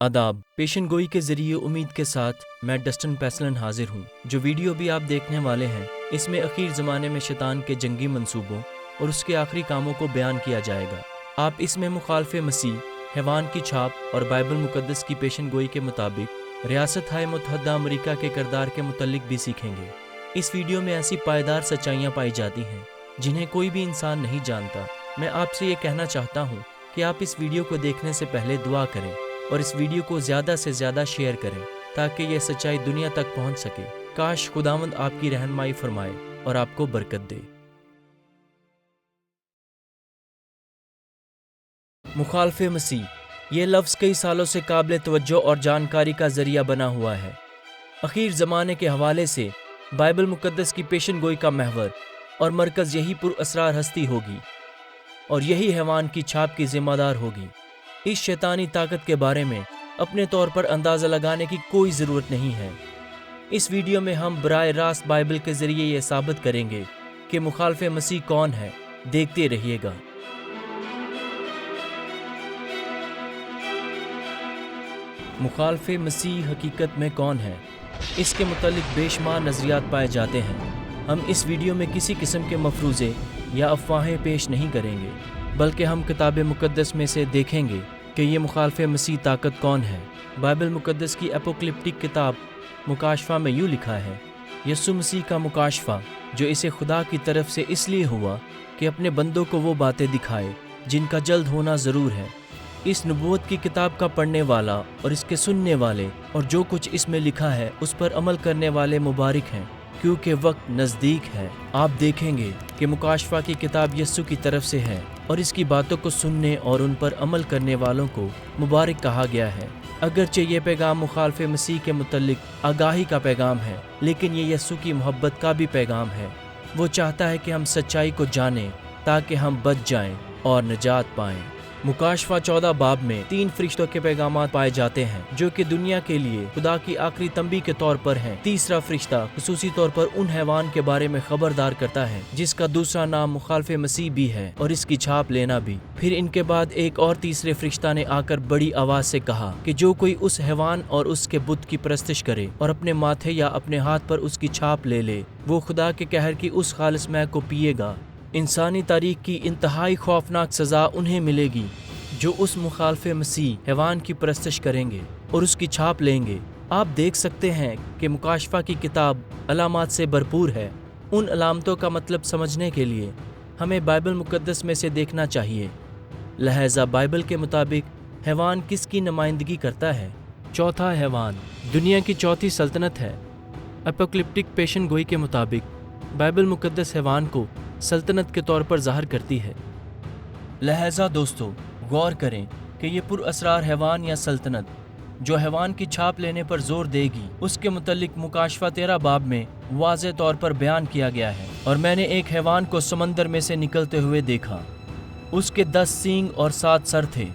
आदाब। पेशन गोई के ज़रिए उम्मीद के साथ मैं डस्टन पैसलन हाजिर हूँ। जो वीडियो भी आप देखने वाले हैं इसमें अखीर ज़माने में शैतान के जंगी मंसूबों और उसके आखिरी कामों को बयान किया जाएगा। आप इसमें मुखालफे मसीह, हैवान की छाप और बाइबल मुकद्दस की पेशन गोई के मुताबिक रियासत हाय मुत्तहदा अमरीका के किरदार के मुतल्लिक भी सीखेंगे। इस वीडियो में ऐसी पायदार सच्चाइयाँ पाई जाती हैं जिन्हें कोई भी इंसान नहीं जानता। मैं आपसे ये कहना चाहता हूँ कि आप इस वीडियो को देखने से पहले दुआ करें और इस वीडियो को ज़्यादा से ज़्यादा शेयर करें ताकि यह सच्चाई दुनिया तक पहुँच सके। काश खुदावंद आपकी रहनुमाई फरमाए और आपको बरकत दे। मुखालफे मसीह, ये लफ्ज़ कई सालों से काबिल तवज्जो और जानकारी का ज़रिया बना हुआ है। अखीर ज़माने के हवाले से बाइबल मुकद्दस की पेशन गोई का महवर और मरकज़ यही पुरअसरार हस्ती होगी और यही हैवान की छाप की ज़िम्मेदार होगी। इस शैतानी ताकत के बारे में अपने तौर पर अंदाज़ा लगाने की कोई ज़रूरत नहीं है। इस वीडियो में हम बराह रास्त बाइबल के ज़रिए ये साबित करेंगे कि मुखालफे मसीह कौन है। देखते रहिएगा। मुखालफे मसीह हकीकत में कौन है, इसके मुतालिक बेशुमार नज़रियात पाए जाते हैं। हम इस वीडियो में किसी किस्म के मफरूज़े या अफवाहें पेश नहीं करेंगे, बल्कि हम किताब मुकद्दस में से देखेंगे कि ये मुखालफे मसीह ताकत कौन है। बाइबल मुकद्दस की एपोकलिप्टिक किताब मुकाशफा में यूँ लिखा है, यीशु मसीह का मुकाशफा जो इसे खुदा की तरफ से इसलिए हुआ कि अपने बंदों को वो बातें दिखाए जिनका जल्द होना ज़रूर है। इस नबूवत की किताब का पढ़ने वाला और इसके सुनने वाले और जो कुछ इसमें लिखा है उस पर अमल करने वाले मुबारक हैं, क्योंकि वक्त नज़दीक है। आप देखेंगे कि मुकाशफा की किताब यीशु की तरफ से है और इसकी बातों को सुनने और उन पर अमल करने वालों को मुबारक कहा गया है। अगरचे ये पैगाम मुखालफे मसीह के मुतल्लिक आगाही का पैगाम है, लेकिन ये यीशु की मोहब्बत का भी पैगाम है। वो चाहता है कि हम सच्चाई को जानें ताकि हम बच जाएं और निजात पाएं। मुकाशफा 14 बाब में 3 फरिश्तों के पैगामात पाए जाते हैं जो कि दुनिया के लिए खुदा की आखिरी तंबी के तौर पर हैं। तीसरा फरिश्ता खुसूसी तौर पर उन हैवान के बारे में खबरदार करता है जिसका दूसरा नाम मुखालफे मसीह भी है और इसकी छाप लेना भी। फिर इनके बाद एक और तीसरे फरिश्ता ने आकर बड़ी आवाज से कहा कि जो कोई उस हैवान और उसके बुत की परस्तिश करे और अपने माथे या अपने हाथ पर उसकी छाप ले ले, वो खुदा के कहर की उस खालिस मैं को पिएगा। इंसानी तारीख की इंतहाई खौफनाक सज़ा उन्हें मिलेगी जो उस मुखालफे मसीह हैवान की परस्तिश करेंगे और उसकी छाप लेंगे। आप देख सकते हैं कि मुकाशफा की किताब अलामात से भरपूर है। उन अलामतों का मतलब समझने के लिए हमें बाइबल मुकद्दस में से देखना चाहिए। लिहाजा बाइबल के मुताबिक हैवान किसकी नुमाइंदगी करता है? चौथा हैवान दुनिया की चौथी सल्तनत है। एपोकलिप्टिक पेशन गोई के मुताबिक बाइबल मुकद्दस हैवान को सल्तनत के तौर पर ज़ाहिर करती है। लिहाजा दोस्तों, गौर करें कि ये पुरअसरार हैवान या सल्तनत जो हैवान की छाप लेने पर जोर देगी, उसके मुतल्लिक मुकाशफा 13 बाब में वाज़े तौर पर बयान किया गया है। और मैंने एक हैवान को समंदर में से निकलते हुए देखा। उसके 10 सींग और 7 सर थे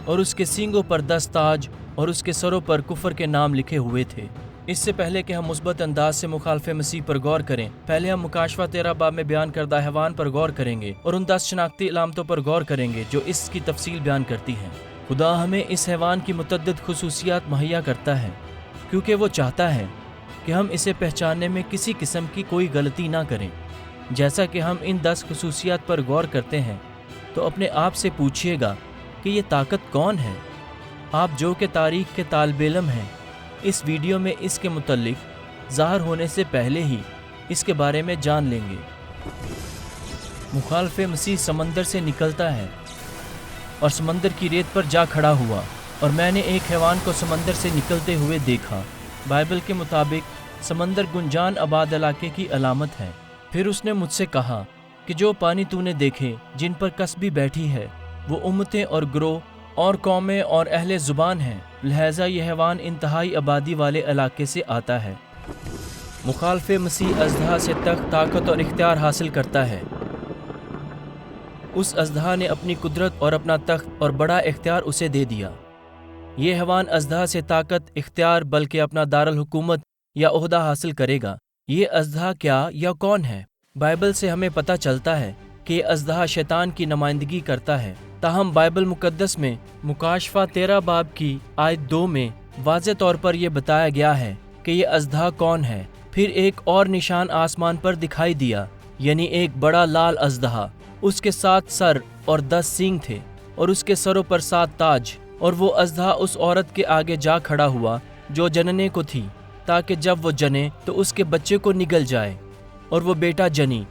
और उसके सींगों पर 10 ताज और उसके सरों पर कुफर के नाम लिखे हुए थे। इससे पहले कि हम मुस्बत अंदाज से मुखालफे मसीह पर गौर करें, पहले हम मुकाशफा 13 बाब में बयान करदा हैवान पर गौर करेंगे और उन 10 शनाख्ती अलामतों पर गौर करेंगे जो इसकी तफसील बयान करती हैं। खुदा हमें इस हैवान की मुतअद्दिद खुसूसियात मुहैया करता है क्योंकि वो चाहता है कि हम इसे पहचानने में किसी किस्म की कोई गलती ना करें। जैसा कि हम इन 10 खुसूसियात पर गौर करते हैं तो अपने आप से पूछिएगा कि ये ताकत कौन है। आप जो कि तारीख के तालिब इल्म हैं, इस वीडियो में इसके मुतल्लिक ज़ाहिर होने से पहले ही इसके बारे में जान लेंगे। मुखालफे मसीह समंदर से निकलता है और समंदर की रेत पर जा खड़ा हुआ और मैंने एक हैवान को समंदर से निकलते हुए देखा। बाइबल के मुताबिक समंदर गुंजान आबाद इलाके की अलामत है। फिर उसने मुझसे कहा कि जो पानी तूने देखे जिन पर कसबी बैठी है वो उम्मतें और ग्रोह और कौमें और अहले ज़ुबान हैं। लिहाजा यह हैवान इंतहाई आबादी वाले इलाके से आता है। मुखालफे मसीह अज़दहा से ताकत और इख्तियार हासिल करता है। उस अज़दहा ने अपनी कुदरत और अपना तख्त और बड़ा इख्तियार उसे दे दिया। ये हैवान अज़दहा से ताकत, इख्तियार बल्कि अपना दारुल हुकूमत या ओहदा हासिल करेगा। ये अज़दहा क्या या कौन है? बाइबल से हमें पता चलता है कि کہ یہ अज़दहा शैतान की नुमाइंदगी करता है। ताहम बाइबल मुक़द्दस में मुकाशफा 13 बाब की आयत 2 में वाज़े तौर पर यह बताया गया है कि ये अज़दहा कौन है। फिर एक और निशान आसमान पर दिखाई दिया, यानी एक बड़ा लाल अज़दहा। उसके 7 सर और 10 सींग थे और उसके सरों पर 7 ताज। और वो अज़दहा उस औरत के आगे जा खड़ा हुआ जो जनने को थी, ताकि जब वो जने तो उसके बच्चे को निगल जाए। और वो बेटा जनी,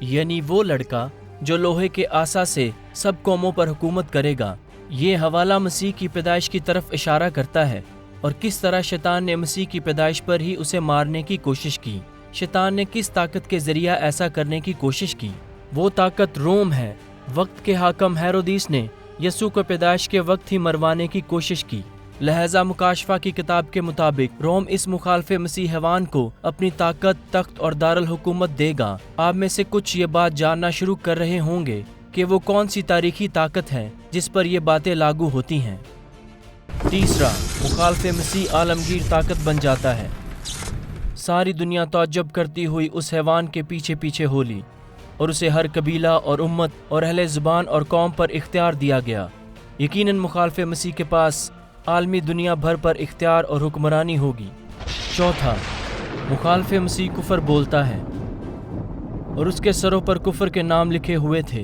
यानी वो लड़का जो लोहे के आसा से सब कौमों पर हुकूमत करेगा। ये हवाला मसीह की पैदाइश की तरफ इशारा करता है और किस तरह शैतान ने मसीह की पैदाइश पर ही उसे मारने की कोशिश की। शैतान ने किस ताकत के ज़रिया ऐसा करने की कोशिश की? वो ताकत रोम है। वक्त के हाकम हेरोदिस ने यसू को पैदाइश के वक्त ही मरवाने की कोशिश की। लिहाजा मुकाशफा की किताब के मुताबिक रोम इस मुखालफे मसीह हैवान को अपनी ताकत, तख्त और दारुल हुकूमत देगा। आप में से कुछ ये बात जानना शुरू कर रहे होंगे कि वो कौन सी तारीखी ताकत है जिस पर ये बातें लागू होती हैं। तीसरा, मुखालफे मसीह आलमगीर ताकत बन जाता है। सारी दुनिया ताज्जुब करती हुई उस हैवान के पीछे पीछे हो ली और उसे हर कबीला और उम्मत और अहले ज़ुबान और कौम पर इख्तियार दिया गया। यकीनन मुखालफे मसीह के पास आलमी दुनिया भर पर इख्तियार और हुक्मरानी होगी। चौथा, मुखालफे मसीह कुफर बोलता है और उसके सरों पर कुफर के नाम लिखे हुए थे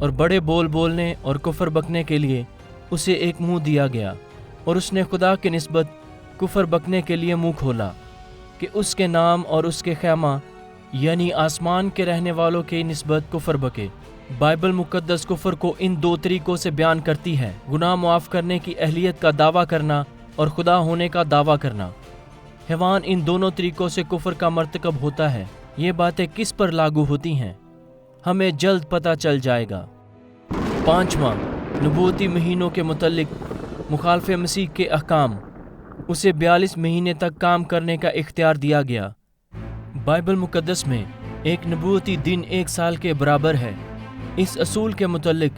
और बड़े बोल बोलने और कुफर बकने के लिए उसे एक मुंह दिया गया। और उसने खुदा के निस्बत कुफर बकने के लिए मुंह खोला कि उसके नाम और उसके ख़ैमा यानी आसमान के रहने वालों के निस्बत कुफर बके। बाइबल मुकद्दस कुफर को इन 2 तरीक़ों से बयान करती है: गुनाह मुआफ़ करने की अहलियत का दावा करना और खुदा होने का दावा करना। हैवान इन दोनों तरीक़ों से कुफर का मर्तकब होता है। ये बातें किस पर लागू होती हैं हमें जल्द पता चल जाएगा। पाँचवां, नबूवती महीनों के मुतल्लिक मुखालफे मसीह के अहकाम। उसे 42 महीने तक काम करने का इख्तियार दिया गया। बाइबल मुकद्दस में एक नबूवती दिन 1 साल के बराबर है। इस असूल के मुतल्लिक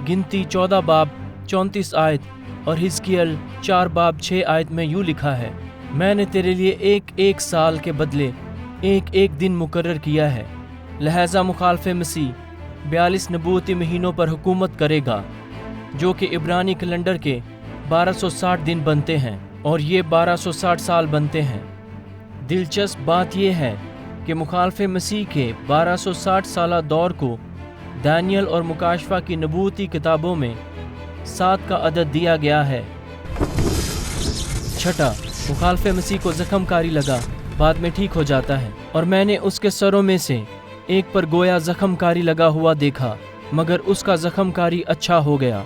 गिनती 14 बाब 34 आयत और हिजकियल 4 बाब 6 आयत में यूँ लिखा है: मैंने तेरे लिए एक साल के बदले एक दिन मुकर्रर किया है। लिहाजा मुखालफे मसीह 42 नबूवती महीनों पर हुकूमत करेगा, जो कि इब्रानी कैलेंडर के 1260 दिन बनते हैं और ये 1260 साल बनते हैं। दिलचस्प बात यह है कि मुखालफे मसीह के 1260 साला दौर को दानियल और मुकाशफा की नबूवती किताबों में 7 का अदद दिया गया है। छठा, मुखालफे मसीह को ज़ख्मकारी लगा, बाद में ठीक हो जाता है। और मैंने उसके सरों में से एक पर गोया ज़ख्मकारी लगा हुआ देखा, मगर उसका ज़ख्मकारी अच्छा हो गया।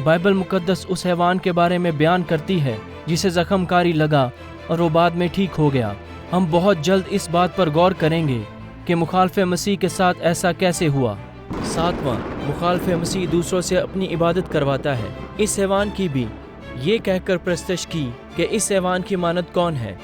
बाइबल मुकद्दस उस हैवान के बारे में बयान करती है जिसे ज़ख्मकारी लगा और वो बाद में ठीक हो गया। हम बहुत जल्द इस बात पर गौर करेंगे कि मुखालफे मसीह के साथ ऐसा कैसे हुआ। सातवां, मुखालफे मसीह दूसरों से अपनी इबादत करवाता है। इस हैवान की भी ये कहकर प्रस्तश की कि इस हैवान की मानद कौन है,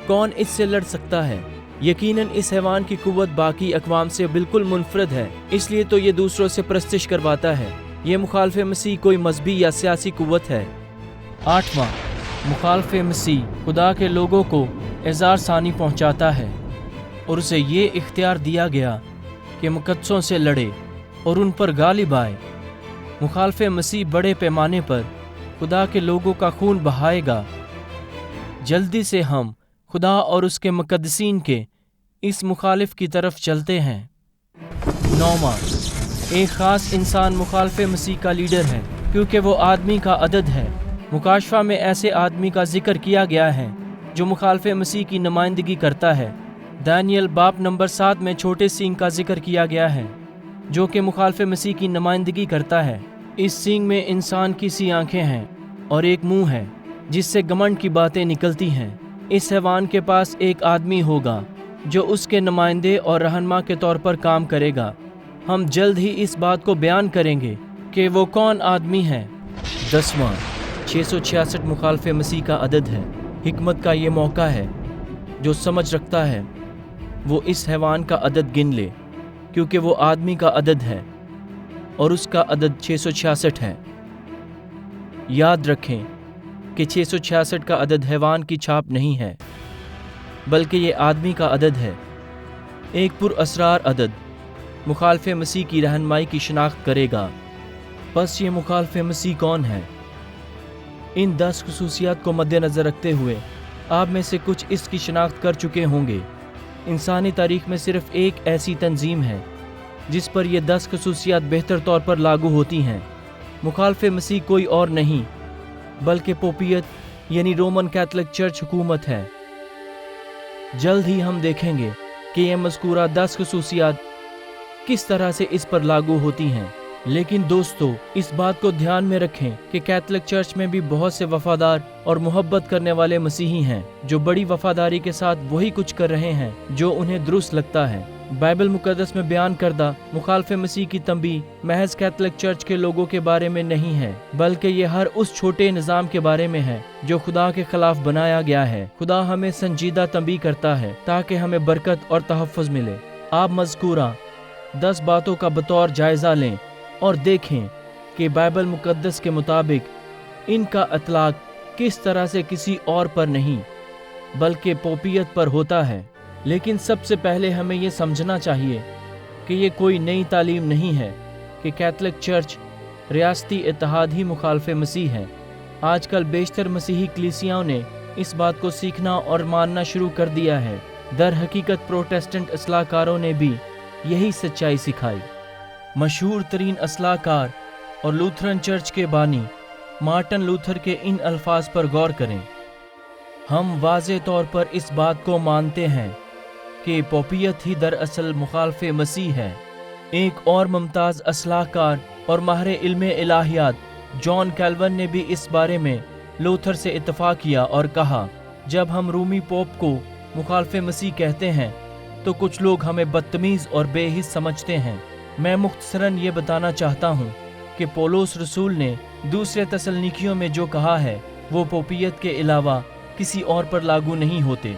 कौन इससे लड़ सकता है। यकीनन इस हैवान की कुव्वत बाकी अक़वाम से बिल्कुल मुनफरद है, इसलिए तो ये दूसरों से प्रस्तश करवाता है। ये मुखालफे मसीह कोई मजहबी या सियासी कुव्वत है। आठवां, मुखालफे मसीह खुदा के लोगों को एज़ार सानी पहुँचाता है और उसे ये इख्तियार दिया गया कि मुकद्दसों से लड़े और उन पर गालिब आए। मुखालफे मसीह बड़े पैमाने पर खुदा के लोगों का खून बहाएगा। जल्दी से हम खुदा और उसके मुकद्दसीन के इस मुखालिफ की तरफ चलते हैं। नौवां, एक ख़ास इंसान मुखालफे मसीह का लीडर है क्योंकि वो आदमी का अदद है। मुकाशफा में ऐसे आदमी का जिक्र किया गया है जो मुखालफे मसीह की नुमाइंदगी करता है। दानियल बाब नंबर 7 में छोटे सींग का जिक्र किया गया है जो कि मुखालफे मसीह की नुमाइंदगी करता है। इस सींग में इंसान की सी आंखें हैं और एक मुंह है जिससे घमंड की बातें निकलती हैं। इस हैवान के पास एक आदमी होगा जो उसके नुमाइंदे और रहनुमा के तौर पर काम करेगा। हम जल्द ही इस बात को बयान करेंगे कि वो कौन आदमी है। 10वां, 666 मुखालफे मसीह का अदद है। हिकमत का ये मौका है, जो समझ रखता है वो इस हैवान का अदद गिन ले, क्योंकि वो आदमी का अदद है और उसका अदद 666 है। याद रखें कि 666 का अदद हैवान की छाप नहीं है, बल्कि ये आदमी का अदद है। एक पुरअसरार अदद मुखालफ मसीह की रहनुमाई की शनाख्त करेगा। बस ये मुखालफ मसीह कौन है? इन 10 खसूसियात को मद्देनज़र रखते हुए आप में से कुछ इसकी शनाख्त कर चुके होंगे। इंसानी तारीख में सिर्फ एक ऐसी तंजीम है जिस पर यह 10 खसूसियात बेहतर तौर पर लागू होती हैं। मुखालफ मसीह कोई और नहीं बल्कि पोपियत यानी रोमन कैथोलिक चर्च हुकूमत है। जल्द ही हम देखेंगे कि यह मज़कूरा 10 खसूसियात किस तरह से इस पर लागू होती हैं। लेकिन दोस्तों, इस बात को ध्यान में रखें कि कैथोलिक चर्च में भी बहुत से वफादार और मोहब्बत करने वाले मसीही हैं जो बड़ी वफादारी के साथ वही कुछ कर रहे हैं जो उन्हें दुरुस्त लगता है। बाइबल मुकद्दस में बयान करदा मुखालफ मसीह की तंबीह महज कैथोलिक चर्च के लोगों के बारे में नहीं है, बल्कि ये हर उस छोटे निज़ाम के बारे में है जो खुदा के खिलाफ बनाया गया है। खुदा हमें संजीदा तंबीह करता है ताकि हमें बरकत और तहफ़्फ़ुज़ मिले। आप मज़कूरा 10 बातों का बतौर जायज़ा लें और देखें कि बाइबल मुकद्दस के मुताबिक इनका इतलाक किस तरह से किसी और पर नहीं बल्कि पोपियत पर होता है। लेकिन सबसे पहले हमें ये समझना चाहिए कि ये कोई नई तालीम नहीं है कि कैथोलिक चर्च रियासती इत्तेहाद ही मुखालफ मसीह है। आजकल बेशतर मसीही कलीसियाओं ने इस बात को सीखना और मानना शुरू कर दिया है। दर हकीकत प्रोटेस्टेंट असलाहकारों ने भी यही सच्चाई सिखाई। मशहूर तरीन असलाहकार और लूथरन चर्च के बानी मार्टिन लूथर के इन अल्फाज पर गौर करें। हम वाज़े तौर पर इस बात को मानते हैं कि पोपियत ही दरअसल मुखालफ मसीह है। एक और मुमताज़ असलाहकार और माहिर इल्मे इलाहियात जॉन कैल्विन ने भी इस बारे में लूथर से इत्तफाक किया और कहा, जब हम रूमी पोप को मुखालफ मसीह कहते हैं तो कुछ लोग हमें बदतमीज़ और बेहिस समझते हैं। मैं मुख्तसरन ये बताना चाहता हूँ कि पौलुस रसूल ने दूसरे तसलनीकियों में जो कहा है वो पोपियत के अलावा किसी और पर लागू नहीं होते।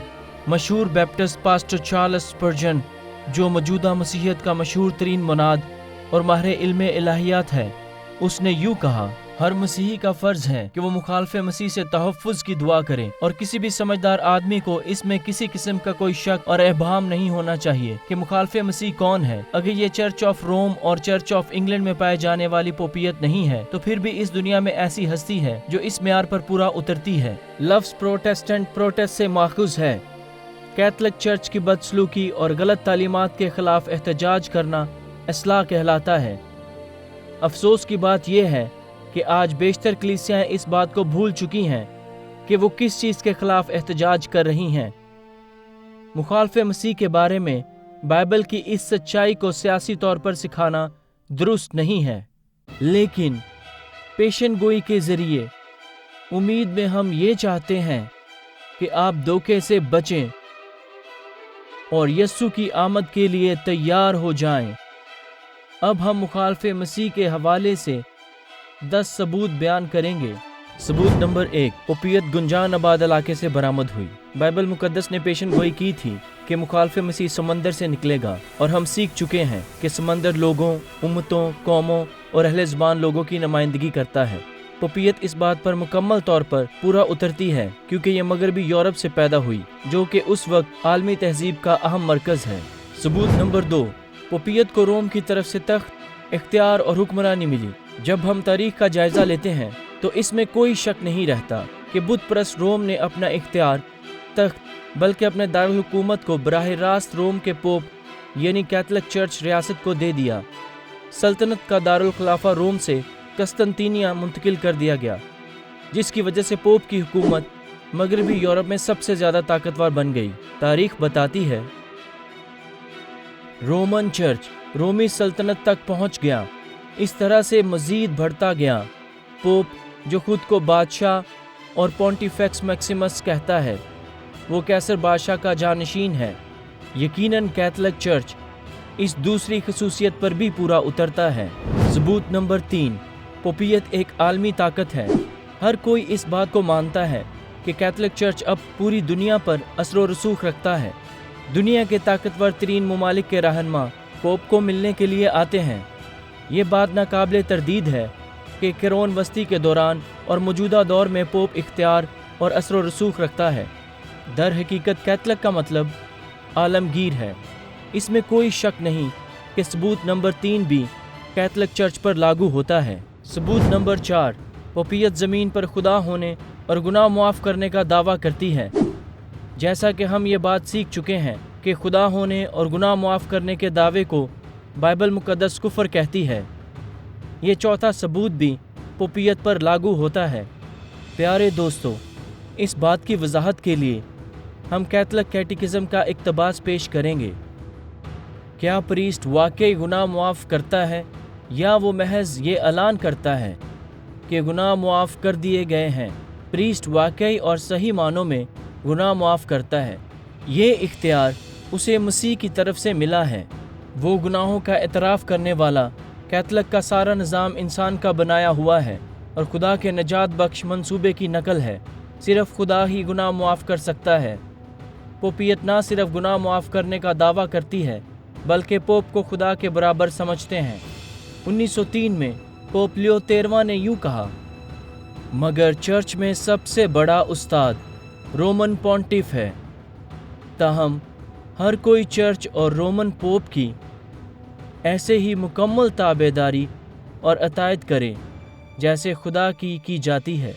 मशहूर बैप्टिस्ट पास्टर चार्ल्स स्पर्जन, जो मौजूदा मसीहत का मशहूर तरीन मुनाद और माहिर इल्मे इलाहियात है, उसने यूँ कहा, हर मसीही का फ़र्ज़ है कि वो मुखालफ मसीह से तहफ़्फ़ुज़ की दुआ करें और किसी भी समझदार आदमी को इसमें किसी किस्म का कोई शक और एहबाम नहीं होना चाहिए कि मुखालफ मसीह कौन है। अगर ये चर्च ऑफ रोम और चर्च ऑफ इंग्लैंड में पाए जाने वाली पोपियत नहीं है तो फिर भी इस दुनिया में ऐसी हस्ती है जो इस मेयार पर पूरा उतरती है। लफ्ज़ प्रोटेस्टेंट प्रोटेस्ट से माखूज़ है। कैथोलिक चर्च की बदसलूकी और गलत तालीमात के खिलाफ एहतजाज करना इस्लाह कहलाता है। अफसोस की बात यह है कि आज बेशतर कलीसियाएं इस बात को भूल चुकी हैं कि वो किस चीज़ के खिलाफ एहतजाज कर रही हैं। मुखालफ मसीह के बारे में बाइबल की इस सच्चाई को सियासी तौर पर सिखाना दुरुस्त नहीं है, लेकिन पेशन गोई के ज़रिए उम्मीद में हम ये चाहते हैं कि आप धोखे से बचें और यस्सु की आमद के लिए तैयार हो जाएं। अब हम मुखालफ मसीह के हवाले से 10 सबूत बयान करेंगे। सबूत नंबर 1, पोपियत गुंजान आबाद इलाके से बरामद हुई। बाइबल मुकद्दस ने पेशन गोई की थी कि मुखालफ मसीह समंदर से निकलेगा और हम सीख चुके हैं कि समंदर लोगों, उम्मतों, कौमों और अहले ज़बान लोगों की नुमाइंदगी करता है। पोपियत इस बात पर मुकम्मल तौर पर पूरा उतरती है क्योंकि ये मगरबी यूरोप से पैदा हुई जो कि उस वक्त आलमी तहजीब का अहम मरकज़ है। सबूत नंबर 2, पोपियत को रोम की तरफ से तख्त, इख्तियार और हुक्मरानी मिली। जब हम तारीख का जायज़ा लेते हैं तो इसमें कोई शक नहीं रहता कि बुत परस्त रोम ने अपना इख्तियार, तख्त बल्कि अपने दारुल हुकूमत को बराह रास्त रोम के पोप यानी कैथोलिक चर्च रियासत को दे दिया। सल्तनत का दारुल खिलाफा रोम से कस्तंतीनिया मुंतकिल कर दिया गया, जिसकी वजह से पोप की हुकूमत मगरबी यूरोप में सबसे ज़्यादा ताकतवर बन गई। तारीख बताती है रोमन चर्च रोमी सल्तनत तक पहुंच गया। इस तरह से मज़ीद बढ़ता गया। पोप, जो खुद को बादशाह और पोंटिफेक्स मैक्सिमस कहता है, वो कैसर बादशाह का जानशीन है। यकीनन कैथोलिक चर्च इस दूसरी खसूसियत पर भी पूरा उतरता है। सबूत नंबर 3, पोपियत एक आलमी ताकत है। हर कोई इस बात को मानता है कि कैथोलिक चर्च अब पूरी दुनिया पर असर व रसूख रखता है। दुनिया के ताकतवर तरीन ममालिक के रहनुमा पोप को मिलने के लिए आते हैं। ये बात नाकाबिले तरदीद है कि क़िरोन वस्ती के दौरान और मौजूदा दौर में पोप इख्तियार और असर व रसूख रखता है। दर हकीकत कैथोलिक का मतलब आलमगीर है। इसमें कोई शक नहीं کہ सबूत नंबर 3 भी कैथोलिक चर्च पर लागू होता है। सबूत नंबर 4, पोपियत ज़मीन पर खुदा होने और गुनाह मुआफ़ करने का दावा करती है। जैसा कि हम ये बात सीख चुके हैं कि खुदा होने और गुनाह मुआफ़ करने के दावे को बाइबल मुक़द्दस कुफ़र कहती है। ये चौथा सबूत भी पोपियत पर लागू होता है। प्यारे दोस्तों, इस बात की वजाहत के लिए हम कैथोलिक कैटेकिज्म का इक़्तिबास पेश करेंगे। क्या प्रीस्ट वाकई गुनाह मुआफ़ करता है या वो महज ये ऐलान करता है कि गुनाह मुआफ़ कर दिए गए हैं? प्रीस्ट वाकई और सही मानों में गुनाह मुआफ़ करता है। ये इख्तियार उसे मसीह की तरफ से मिला है। वो गुनाहों का एतराफ़ करने वाला कैथोलिक का सारा निज़ाम इंसान का बनाया हुआ है और खुदा के नजात बख्श मंसूबे की नकल है। सिर्फ़ खुदा ही गुनाह मुआफ़ कर सकता है। पोपियत ना सिर्फ गुनाह मुआफ़ करने का दावा करती है बल्कि पोप को खुदा के बराबर समझते हैं। 1903 में पोप लियो 13वां ने यूँ कहा, मगर चर्च में सबसे बड़ा उस्ताद रोमन पॉन्टिफ है। ताहम हर कोई चर्च और रोमन पोप की ऐसे ही मुकम्मल ताबेदारी और अतायत करे जैसे खुदा की जाती है।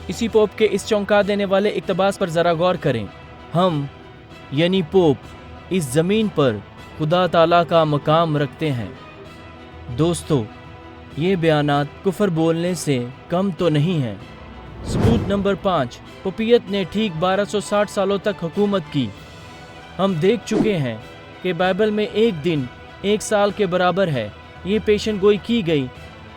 इसी पोप के इस चौंका देने वाले इक़्तिबास पर ज़रा गौर करें। हम यानी पोप इस ज़मीन पर खुदा ताला का मकाम रखते हैं। दोस्तों, ये बयानात कुफर बोलने से कम तो नहीं हैं। सबूत नंबर 5, पोपियत ने ठीक 1260 सालों तक हुकूमत की। हम देख चुके हैं कि बाइबल में एक दिन 1 साल के बराबर है। ये पेशन गोई की गई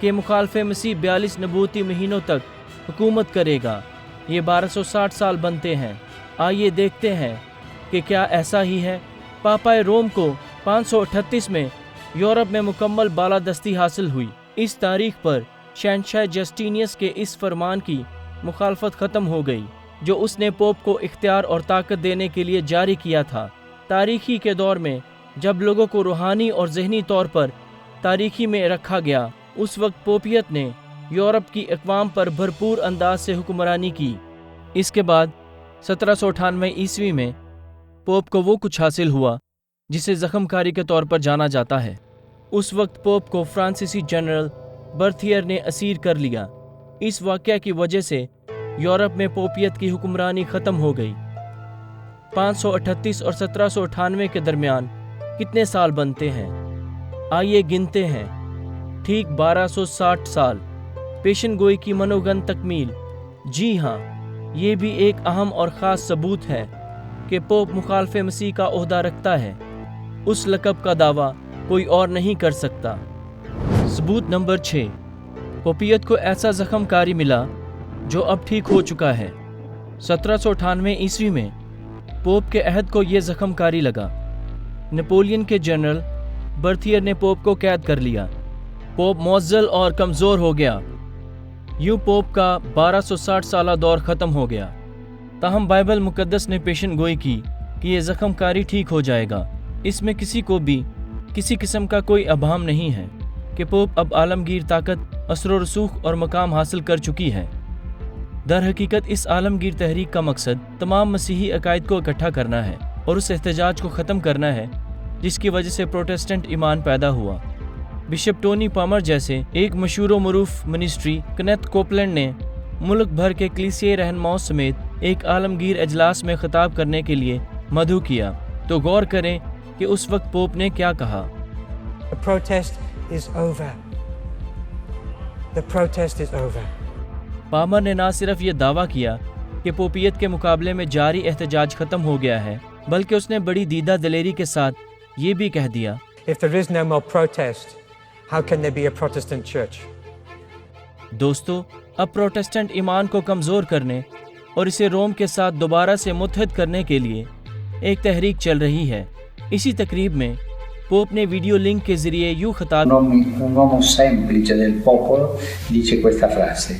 कि मुखालफे मसीह 42 नबूती महीनों तक हुकूमत करेगा। ये 1260 साल बनते हैं। आइए देखते हैं कि क्या ऐसा ही है। पापाए रोम को 538 में यूरोप में मुकम्मल बालादस्ती हासिल हुई। इस तारीख पर शहंशाह जस्टिनियस के इस फरमान की मुखालफत ख़त्म हो गई जो उसने पोप को इख्तियार और ताकत देने के लिए जारी किया था। तारीखी के दौर में जब लोगों को रूहानी और ज़हनी तौर पर तारीखी में रखा गया, उस वक्त पोपियत ने यूरोप की अक़वाम पर भरपूर अंदाज से हुक्मरानी की। इसके बाद 1798 ईस्वी में पोप को वो कुछ हासिल हुआ जिसे ज़ख़्मकारी के तौर पर जाना जाता है। उस वक्त पोप को फ्रांसीसी जनरल बर्थियर ने असीर कर लिया। इस वाक़या की वजह से यूरोप में पोपियत की हुक्मरानी ख़त्म हो गई। 538 और 1798 के दरमियान कितने साल बनते हैं? आइए गिनते हैं। ठीक 1260 साल। पेशन गोई की मनोगन तकमील। जी हाँ, ये भी एक अहम और ख़ास सबूत है कि पोप मुखालफे मसीह का ओहदा रखता है। उस लक़ब का दावा कोई और नहीं कर सकता। सबूत नंबर 6, पोपियत को ऐसा ज़ख़्मकारी मिला जो अब ठीक हो चुका है। 1798 ईस्वी में पोप के अहद को ये ज़ख़्मकारी लगा। नेपोलियन के जनरल बर्थियर ने पोप को कैद कर लिया। पोप मुअज़्ज़ल और कमज़ोर हो गया। यूँ पोप का 1260 साला दौर ख़त्म हो गया। ताहम बाइबल मुक़द्दस ने पेशन गोई की कि ये ज़ख़्मकारी ठीक हो जाएगा। इसमें किसी को भी किसी किस्म का कोई अभाम नहीं है कि पोप अब आलमगीर ताकत, असर रसूख और मकाम हासिल कर चुकी है। दर हकीकत इस आलमगीर तहरीक का मकसद तमाम मसीही अकायद को इकट्ठा करना है और उस एहतजाज को ख़त्म करना है जिसकी वजह से प्रोटेस्टेंट ईमान पैदा हुआ। बिशप टोनी पामर जैसे एक मशहूर व मरूफ मिनिस्ट्री कनेथ कोपलैंड ने मुल्क भर के कलीसियाई रहनुमाओं समेत एक आलमगीर अजलास में खिताब करने के लिए मदऊ किया। तो गौर करें कि उस वक्त पोप ने क्या कहा। The protest is over. The protest is over. Palmer ने ना सिर्फ ये दावा किया कि पोपियत के मुकाबले में जारी एहतजाज ख़त्म हो गया है, बल्कि उसने बड़ी दीदा दिलेरी के साथ ये भी कह दिया, If there is no more protest, how can there be a Protestant church? दोस्तों, अब प्रोटेस्टेंट ईमान को कमज़ोर करने और इसे रोम के साथ दोबारा से मुत्तहद करने के लिए एक तहरीक चल रही है। इसी तकरीब में पोप ने वीडियो लिंक के ज़रिए यूँ खिताब, Un uomo semplice del popolo dice questa frase: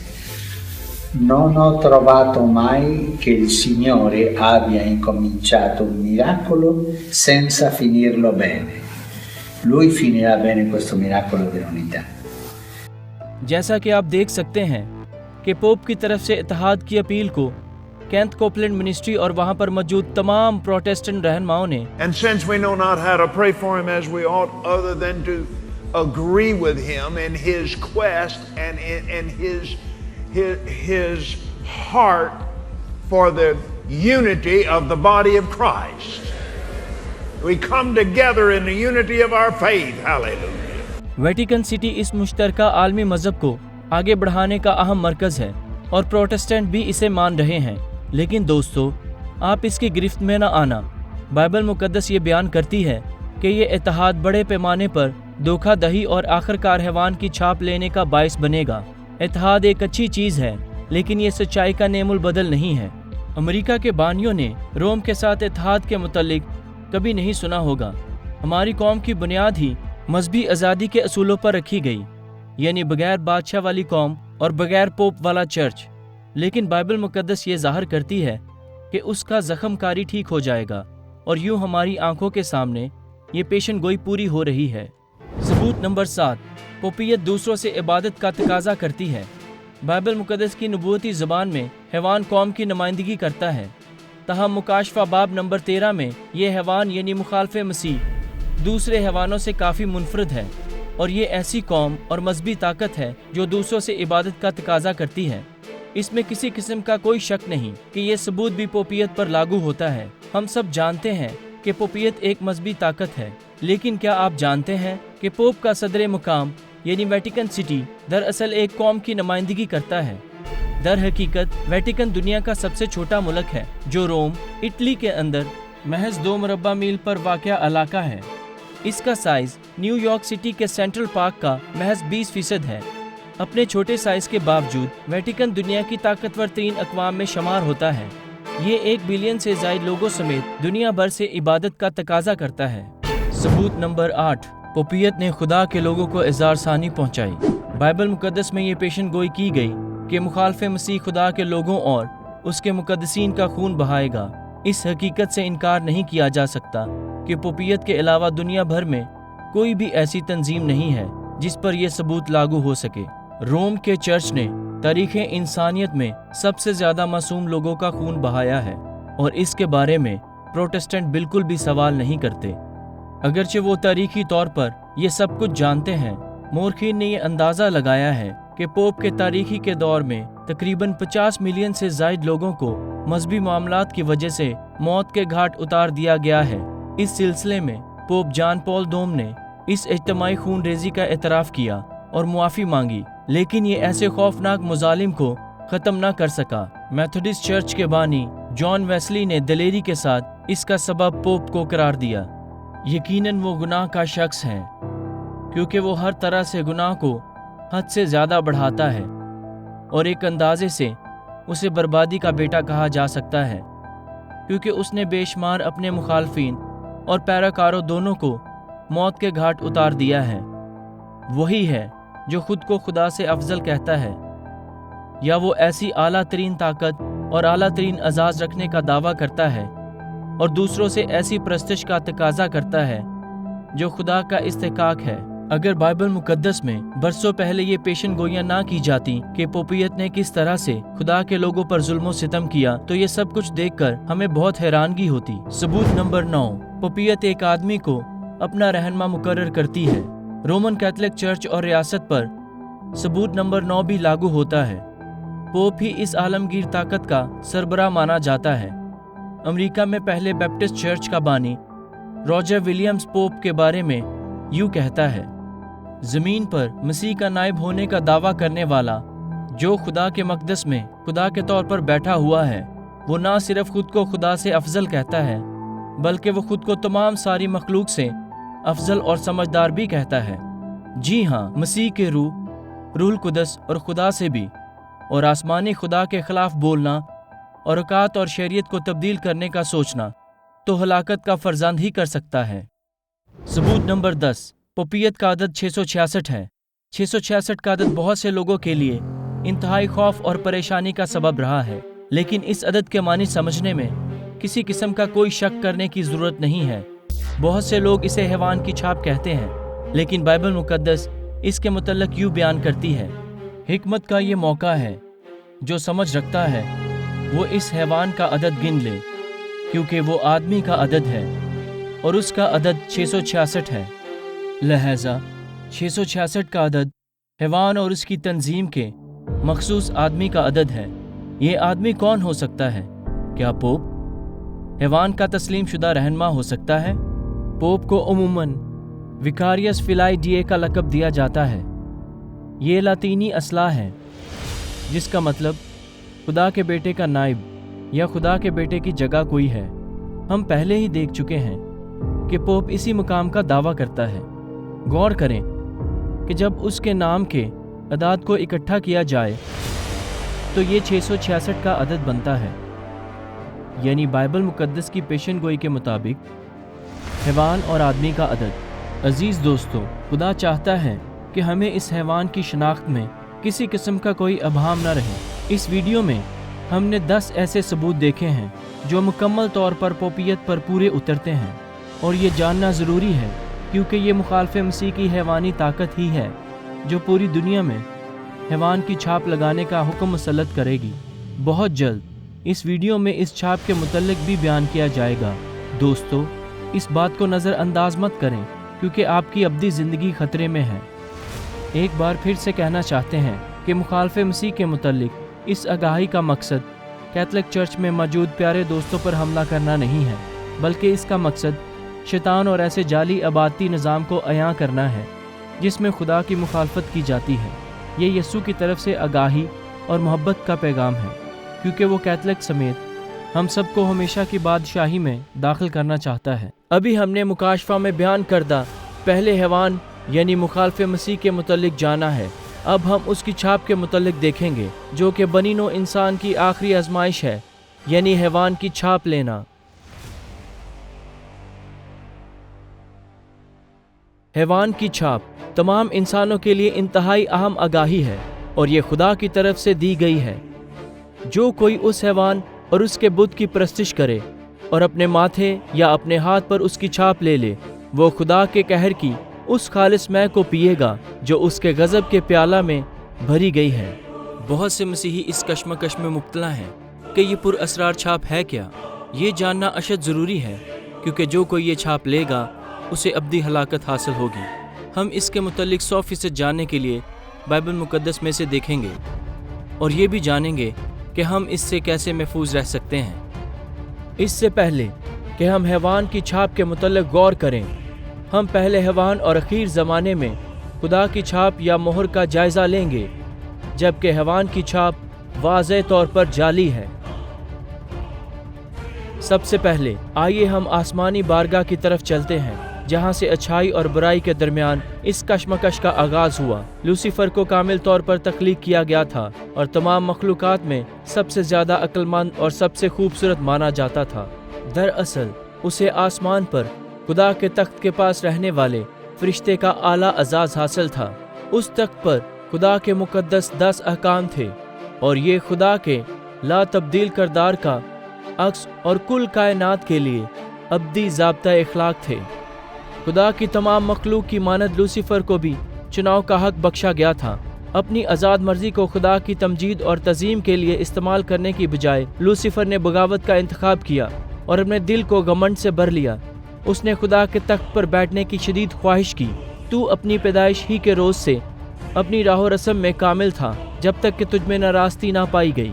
Non ho trovato mai che il Signore abbia incominciato un miracolo senza finirlo bene. Lui finirà bene questo miracolo dell'unità. जैसा कि आप देख सकते हैं कि पोप की तरफ से इत्तेहाद की अपील को केंथ कोपलैंड मिनिस्ट्री और वहाँ पर मौजूद तमाम प्रोटेस्टेंट रहनुमाओं ने And since we know not how to pray for him as we ought, other than to agree with him in his quest and in his heart for the unity of the body of Christ, we come together in the unity of our faith. Hallelujah. Vatican city इस मुश्तरका आलमी मजहब को आगे बढ़ाने का अहम मरकज़ है और प्रोटेस्टेंट भी इसे मान रहे हैं। लेकिन दोस्तों, आप इसकी गिरफ्त में न आना। बाइबल मुकद्दस ये बयान करती है कि ये इत्तेहाद बड़े पैमाने पर धोखाधड़ी और आखिरकार हैवान की छाप लेने का बायस बनेगा। इत्तेहाद एक अच्छी चीज़ है, लेकिन ये सच्चाई का नेमुल बदल नहीं है। अमेरिका के बानियों ने रोम के साथ इत्तेहाद के मुतल्लिक कभी नहीं सुना होगा। हमारी कौम की बुनियाद ही मजहबी आज़ादी के असूलों पर रखी गई, यानी बगैर बादशाह वाली कौम और बगैर पोप वाला चर्च। लेकिन बाइबल मुकद्दस ये ज़ाहिर करती है कि उसका ज़ख्मकारी ठीक हो जाएगा और यूं हमारी आंखों के सामने ये पेशन गोई पूरी हो रही है। सबूत नंबर 7, पोपियत दूसरों से इबादत का तकाजा करती है। बाइबल मुकद्दस की नबूवती ज़बान में हैवान कौम की नुमाइंदगी करता है। तहम मुकाशफा बाब नंबर 13 में ये हैवान यानी मुखालफे मसीह दूसरे हैवानों से काफ़ी मुनफरद है और ये ऐसी कौम और मजहबी ताकत है जो दूसरों से इबादत का तकाजा करती है। इसमें किसी किस्म का कोई शक नहीं कि ये सबूत भी पोपियत पर लागू होता है। हम सब जानते हैं कि पोपियत एक मजहबी ताकत है, लेकिन क्या आप जानते हैं कि पोप का सदर मुकाम यानी वेटिकन सिटी दरअसल एक कौम की नुमाइंदगी करता है। दर हकीकत वेटिकन दुनिया का सबसे छोटा मुल्क है जो रोम, इटली के अंदर महज 2 मुरब्बा मील पर वाक़या इलाका है। इसका साइज़ न्यूयॉर्क सिटी के सेंट्रल पार्क का महज 20% है। अपने छोटे साइज़ के बावजूद वेटिकन दुनिया की ताकतवर 3 अक़वाम में शुमार होता है। ये 1 बिलियन से ज़ायद लोगों समेत दुनिया भर से इबादत का तकाजा करता है। सबूत नंबर 8, पोपियत ने खुदा के लोगों को इज़हार सानी पहुँचाई। बाइबल मुकद्दस में ये पेशन गोई की गई कि मुखालफे मसीह खुदा के लोगों और उसके मुकद्दसीन का खून बहाएगा। इस हकीकत से इनकार नहीं किया जा सकता कि पोपियत के अलावा दुनिया भर में कोई भी ऐसी तंजीम नहीं है जिस पर यह सबूत लागू हो सके। रोम के चर्च ने तारीख़ इंसानियत में सबसे ज़्यादा मासूम लोगों का खून बहाया है और इसके बारे में प्रोटेस्टेंट बिल्कुल भी सवाल नहीं करते। अगरचे वो तारीखी तौर पर ये सब कुछ जानते हैं, मोरखीन ने यह अंदाज़ा लगाया है कि पोप के तारीखी के दौर में तकरीबन 50 मिलियन से ज़ायद लोगों को मजहबी मामलात की वजह से मौत के घाट उतार दिया गया है। इस सिलसिले में पोप जॉन पॉल दोम ने इस इज्तिमाई खून रेजी का एतराफ़ किया और मुआफ़ी मांगी, लेकिन ये ऐसे खौफनाक मुजालिम को ख़त्म न कर सका। मेथोडिस्ट चर्च के बानी जॉन वेस्ली ने दलेरी के साथ इसका सबब पोप को करार दिया। यकीनन वो गुनाह का शख्स है, क्योंकि वो हर तरह से गुनाह को हद से ज़्यादा बढ़ाता है और एक अंदाजे से उसे बर्बादी का बेटा कहा जा सकता है, क्योंकि उसने बेशुमार अपने मुखालफिन और पैराकारों दोनों को मौत के घाट उतार दिया है। वही है जो खुद को खुदा से अफजल कहता है, या वो ऐसी आला तरीन ताकत और आला तरीन अजाज़ रखने का दावा करता है और दूसरों से ऐसी प्रस्तिश का तकाजा करता है जो खुदा का इस्तिकाक है। अगर बाइबल मुकद्दस में बरसों पहले ये पेशन गोइयां ना की जाती कि पोपियत ने किस तरह से खुदा के लोगों पर जुल्म सितम किया, तो ये सब कुछ देखकर हमें बहुत हैरानगी होती। सबूत नंबर 9, पोपियत एक आदमी को अपना रहनुमा मुकर्रर करती है। रोमन कैथोलिक चर्च और रियासत पर सबूत नंबर 9 भी लागू होता है। पोप ही इस आलमगीर ताकत का सरबराह माना जाता है। अमेरिका में पहले बैप्टिस्ट चर्च का बानी रॉजर विलियम्स पोप के बारे में यूँ कहता है, ज़मीन पर मसीह का नायब होने का दावा करने वाला जो खुदा के मकदस में खुदा के तौर पर बैठा हुआ है, वो ना सिर्फ खुद को खुदा से अफजल कहता है, बल्कि वो खुद को तमाम सारी मखलूक से अफजल और समझदार भी कहता है। जी हाँ, मसीह के रूहुल कुदस और खुदा से भी, और आसमानी खुदा के खिलाफ बोलना और औकात और शरीयत को तब्दील करने का सोचना तो हलाकत का फर्जंद ही कर सकता है। सबूत नंबर 10, पोपियत का अदद 666 है। 666 का अदद बहुत से लोगों के लिए इंतहाई खौफ और परेशानी का सबब रहा है, लेकिन इस अदद के मानी समझने में किसी किस्म का कोई शक करने की ज़रूरत नहीं है। बहुत से लोग इसे हैवान की छाप कहते हैं, लेकिन बाइबल मुकद्दस इसके मुतल्लिक़ यूँ बयान करती है, हिकमत का ये मौका है जो समझ रखता है वो इस हैवान का अदद गिन ले, क्योंकि वो आदमी का अदद है और उसका अदद 666 है। लिहाजा 666 का अदद हैवान और उसकी तंजीम के मखसूस आदमी का अदद है। ये आदमी कौन हो सकता है? क्या पोप हैवान का तस्लीम शुदा रहनुमा हो सकता है? पोप को उमूमन विकारियस फिलाई डीए का लक़ब दिया जाता है। ये लातीनी असलाह है जिसका मतलब खुदा के बेटे का नाइब या खुदा के बेटे की जगह कोई है। हम पहले ही देख चुके हैं कि पोप इसी मुकाम का दावा करता है। गौर करें कि जब उसके नाम के अदाद को इकट्ठा किया जाए तो ये 666 का अदद बनता है, यानी बाइबल मुकद्दस की पेशन गोई के मुताबिक हैवान और आदमी का अदद। अजीज़ दोस्तों, खुदा चाहता है कि हमें इस हैवान की शनाख्त में किसी किस्म का कोई अभाम न रहे। इस वीडियो में हमने 10 ऐसे सबूत देखे हैं जो मुकम्मल तौर पर पोपियत पर पूरे उतरते हैं, और ये जानना ज़रूरी है क्योंकि ये मुखालफे मसीह की हैवानी ताकत ही है जो पूरी दुनिया में हैवान की छाप लगाने का हुक्म मुसल्लत करेगी। बहुत जल्द इस वीडियो में इस छाप के मुतल्लिक भी बयान किया जाएगा। दोस्तों, इस बात को नज़रअंदाज मत करें क्योंकि आपकी अब्दी ज़िंदगी ख़तरे में है। एक बार फिर से कहना चाहते हैं कि मुखालफे मसीह के मुतल्लिक इस आगाही का मकसद कैथलिक चर्च में मौजूद प्यारे दोस्तों पर हमला करना नहीं है, बल्कि इसका मकसद शैतान और ऐसे जाली अबादती निज़ाम को अयां करना है जिसमें खुदा की मुखालफत की जाती है। ये यीशु की तरफ से आगाही और मोहब्बत का पैगाम है, क्योंकि वो कैथलिक समेत हम सबको हमेशा की बादशाही में दाखिल करना चाहता है। अभी हमने मुकाशफा में बयान करदा पहले हैवान यानी मुखालफे मसीह के मुतल्लिक जाना है। अब हम उसकी छाप के मुतल्लिक देखेंगे जो कि बनी नौ इंसान की आखिरी आजमाइश है, यानी हैवान की छाप लेना। हैवान की छाप तमाम इंसानों के लिए इंतहाई अहम आगाही है और ये खुदा की तरफ से दी गई है। जो कोई उस हैवान और उसके बुत की परस्तिश करे और अपने माथे या अपने हाथ पर उसकी छाप ले ले, वो खुदा के कहर की उस खालिस मै को पिएगा जो उसके गज़ब के प्याला में भरी गई है। बहुत से मसीही इस कश्मकश में मुब्तला हैं कि ये पुरअसरार छाप है क्या। ये जानना अशद ज़रूरी है क्योंकि जो कोई ये छाप लेगा उसे अब्दी हलाकत हासिल होगी। हम इसके मुतल्लिक 100% जानने के लिए बाइबल मुकद्दस में से देखेंगे और ये भी जानेंगे कि हम इससे कैसे महफूज रह सकते हैं। इससे पहले कि हम हैवान की छाप के मुतल्लिक गौर करें, हम पहले हैवान और अखीर ज़माने में खुदा की छाप या मोहर का जायज़ा लेंगे, जबकि हैवान की छाप वाज़ेह तौर पर जाली है। सबसे पहले आइए हम आसमानी बारगाह की तरफ चलते हैं जहाँ से अच्छाई और बुराई के दरमियान इस कश्मकश का आगाज़ हुआ। लूसीफर को कामिल तौर पर तख्लीक किया गया था और तमाम मखलूक़ात में सबसे ज़्यादा अक्लमंद और सबसे खूबसूरत माना जाता था। दरअसल उसे आसमान पर खुदा के तख्त के पास रहने वाले फरिश्ते का आला अज़ाज़ हासिल था। उस तख्त पर खुदा के मुकद्दस 10 अहकाम थे और ये खुदा के ला तब्दील करदार का अक्स और कुल कायनात के लिए अब्दी ज़ाब्ता इखलाक थे। खुदा की तमाम मखलूक की मानद लूसीफर को भी चुनाव का हक बख्शा गया था। अपनी आज़ाद मर्जी को खुदा की तमजीद और तज़ीम के लिए इस्तेमाल करने की बजाय लूसीफर ने बगावत का इंतखाब किया और अपने दिल को घमंड से भर लिया। उसने खुदा के तख्त पर बैठने की शदीद ख्वाहिश की। तू अपनी पैदाइश ही के रोज़ से अपनी राह रस्म में कामिल था जब तक कि तुझमें नाराज़गी ना पाई गई।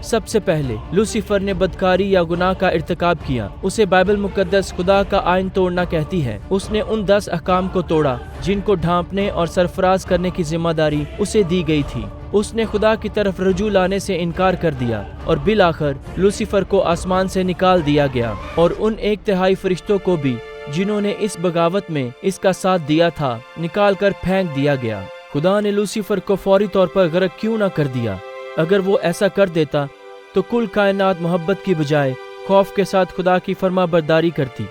सबसे पहले लूसीफर ने बदकारी या गुनाह का इर्तिकाब किया। उसे बाइबल मुकद्दस खुदा का आइन तोड़ना कहती है। उसने उन 10 अहकाम को तोड़ा जिनको ढांपने और सरफराज करने की जिम्मेदारी उसे दी गई थी। उसने खुदा की तरफ रजू लाने से इनकार कर दिया और बिल आखिर लूसीफर को आसमान से निकाल दिया गया और उन 1/3 फरिश्तों को भी जिन्होंने इस बगावत में इसका साथ दिया था निकाल कर फेंक दिया गया। खुदा ने लूसीफर को फौरी तौर पर गर्क क्यों न कर दिया? अगर वो ऐसा कर देता तो कुल कायनात मोहब्बत की बजाय खौफ के साथ खुदा की फरमाबरदारी करती।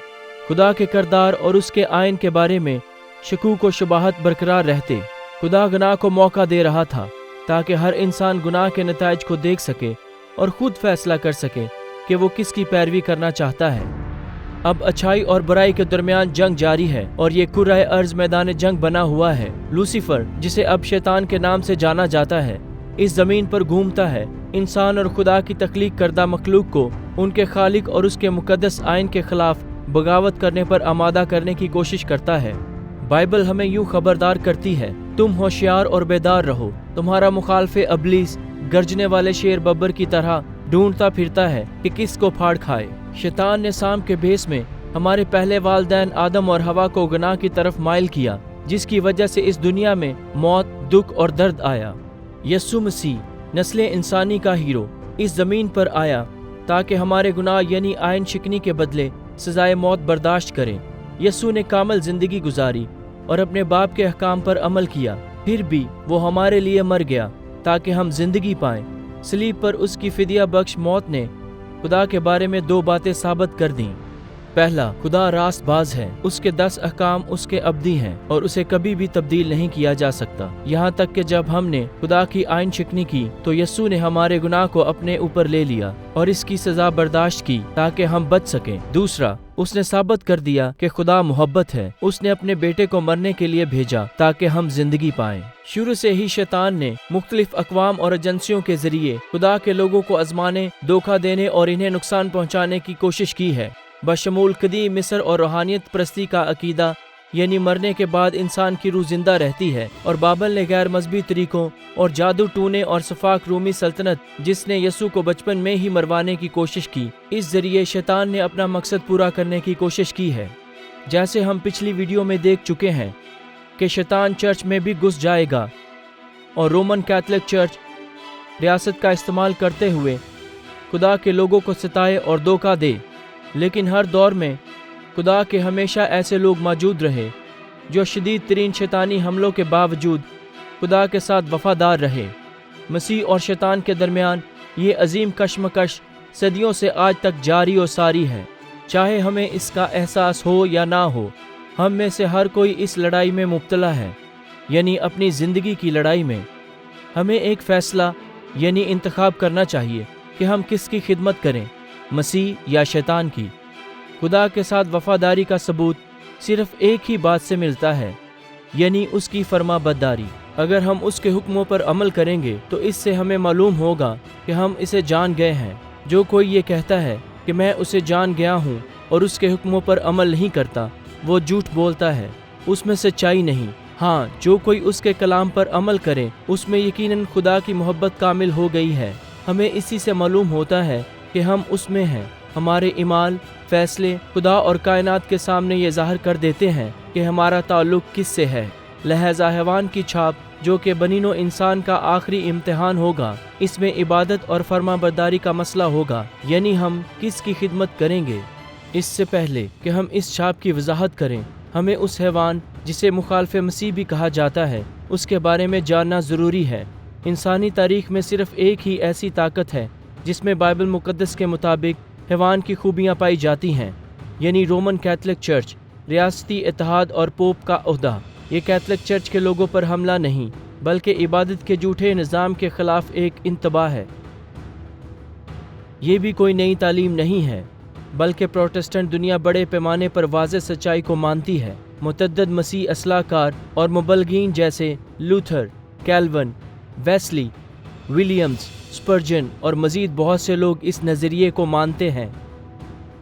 खुदा के करदार और उसके आइन के बारे में शकूक व शुबाहत बरकरार रहते। खुदा गुनाह को मौका दे रहा था ताकि हर इंसान गुनाह के नताइज को देख सके और खुद फैसला कर सके कि वो किसकी पैरवी करना चाहता है। अब अच्छाई और बुराई के दरमियान जंग जारी है और ये कुर्रा अर्ज मैदान जंग बना हुआ है। लूसीफर, जिसे अब शैतान के नाम से जाना जाता है, इस ज़मीन पर घूमता है, इंसान और खुदा की तख्लीक करदा मखलूक को उनके खालिक और उसके मुकद्दस आइन के खिलाफ बगावत करने पर आमादा करने की कोशिश करता है। बाइबल हमें यूं खबरदार करती है, तुम होशियार और बेदार रहो, तुम्हारा मुखालफे अबलीस गर्जने वाले शेर बब्बर की तरह ढूंढता फिरता है कि किस को फाड़ खाए। शैतान ने शाम के भेस में हमारे पहले वालिदैन आदम और हवा को गुनाह की तरफ माइल किया, जिसकी वजह से इस दुनिया में मौत, दुख और दर्द आया। यस्सु मसीह नस्ले इंसानी का हीरो इस ज़मीन पर आया ताकि हमारे गुनाह यानी आयन शिकनी के बदले सजाए मौत बर्दाश्त करें। यस्सु ने कामल ज़िंदगी गुजारी और अपने बाप के अहकाम पर अमल किया, फिर भी वो हमारे लिए मर गया ताकि हम जिंदगी पाएं। सलीब पर उसकी फिदिया बख्श मौत ने खुदा के बारे में 2 बातें साबित कर दी। पहला, खुदा रास्तबाज है, उसके 10 अहकाम उसके अब्दी हैं और उसे कभी भी तब्दील नहीं किया जा सकता। यहाँ तक कि जब हमने खुदा की आइन शिकनी की तो यस्सु ने हमारे गुनाह को अपने ऊपर ले लिया और इसकी सजा बर्दाश्त की ताकि हम बच सकें। दूसरा, उसने साबित कर दिया कि खुदा मोहब्बत है, उसने अपने बेटे को मरने के लिए भेजा ताकि हम जिंदगी पाएं। शुरू से ही शैतान ने मुख्तलिफ अक़वाम और एजेंसियों के जरिए खुदा के लोगों को आजमाने, धोखा देने और इन्हें नुकसान पहुँचाने की कोशिश की है, बशमूल कदीम मिस्र और रूहानियत परस्ती का अकीदा, यानी मरने के बाद इंसान की रूह जिंदा रहती है, और बाबल ने गैर मजहबी तरीकों और जादू टूने और सफाक रूमी सल्तनत जिसने यस्सु को बचपन में ही मरवाने की कोशिश की। इस जरिए शैतान ने अपना मकसद पूरा करने की कोशिश की है। जैसे हम पिछली वीडियो में देख चुके हैं कि शैतान चर्च में भी घुस जाएगा और रोमन कैथोलिक चर्च रियासत का इस्तेमाल करते हुए खुदा के लोगों को सताए और धोखा दे। लेकिन हर दौर में खुदा के हमेशा ऐसे लोग मौजूद रहे जो शदीद तरीन शैतानी हमलों के बावजूद खुदा के साथ वफादार रहे। मसीह और शैतान के दरमियान ये अजीम कशमकश सदियों से आज तक जारी और सारी है। चाहे हमें इसका एहसास हो या ना हो, हम में से हर कोई इस लड़ाई में मुब्तला है, यानी अपनी ज़िंदगी की लड़ाई में। हमें एक फ़ैसला यानी इंतखाब करना चाहिए कि हम किसकी खिदमत करें, मसीह या शैतान की। खुदा के साथ वफादारी का सबूत सिर्फ एक ही बात से मिलता है, यानी उसकी फरमाबरदारी। अगर हम उसके हुक्मों पर अमल करेंगे तो इससे हमें मालूम होगा कि हम इसे जान गए हैं। जो कोई ये कहता है कि मैं उसे जान गया हूँ और उसके हुक्मों पर अमल नहीं करता, वो झूठ बोलता है, उसमें सच्चाई नहीं। हाँ, जो कोई उसके कलाम पर अमल करे उसमें यकीनन खुदा की मोहब्बत कामिल हो गई है। हमें इसी से मालूम होता है कि हम उसमें हैं। हमारे इमाल, फैसले खुदा और कायनात के सामने ये ज़ाहिर कर देते हैं कि हमारा ताल्लुक़ किस से है। लिहाजा हैवान की छाप जो कि बनीनो इंसान का आखिरी इम्तिहान होगा, इसमें इबादत और फरमाबरदारी का मसला होगा, यानी हम किसकी खिदमत करेंगे। इससे पहले कि हम इस छाप की वजाहत करें, हमें उस हैवान जिसे मुखालफे मसीह भी कहा जाता है उसके बारे में जानना ज़रूरी है। इंसानी तारीख में सिर्फ एक ही ऐसी ताकत है जिसमें बाइबल मुक़द्दस के मुताबिक हैवान की खूबियाँ पाई जाती हैं, यानी रोमन कैथोलिक चर्च, रियासती इत्तेहाद और पोप का ओहदा। ये कैथोलिक चर्च के लोगों पर हमला नहीं बल्कि इबादत के झूठे निज़ाम के ख़िलाफ़ एक इंतबाह है। ये भी कोई नई तालीम नहीं है, बल्कि प्रोटेस्टेंट दुनिया बड़े पैमाने पर वाज़ेह सच्चाई को मानती है। मुतअद्दिद मसीह असलाहकार और मुबल्लिगीन जैसे लूथर, कैल्विन, वेस्ली, विलियम्स, स्पर्जन और मज़ीद बहुत से लोग इस नज़रिए को मानते हैं।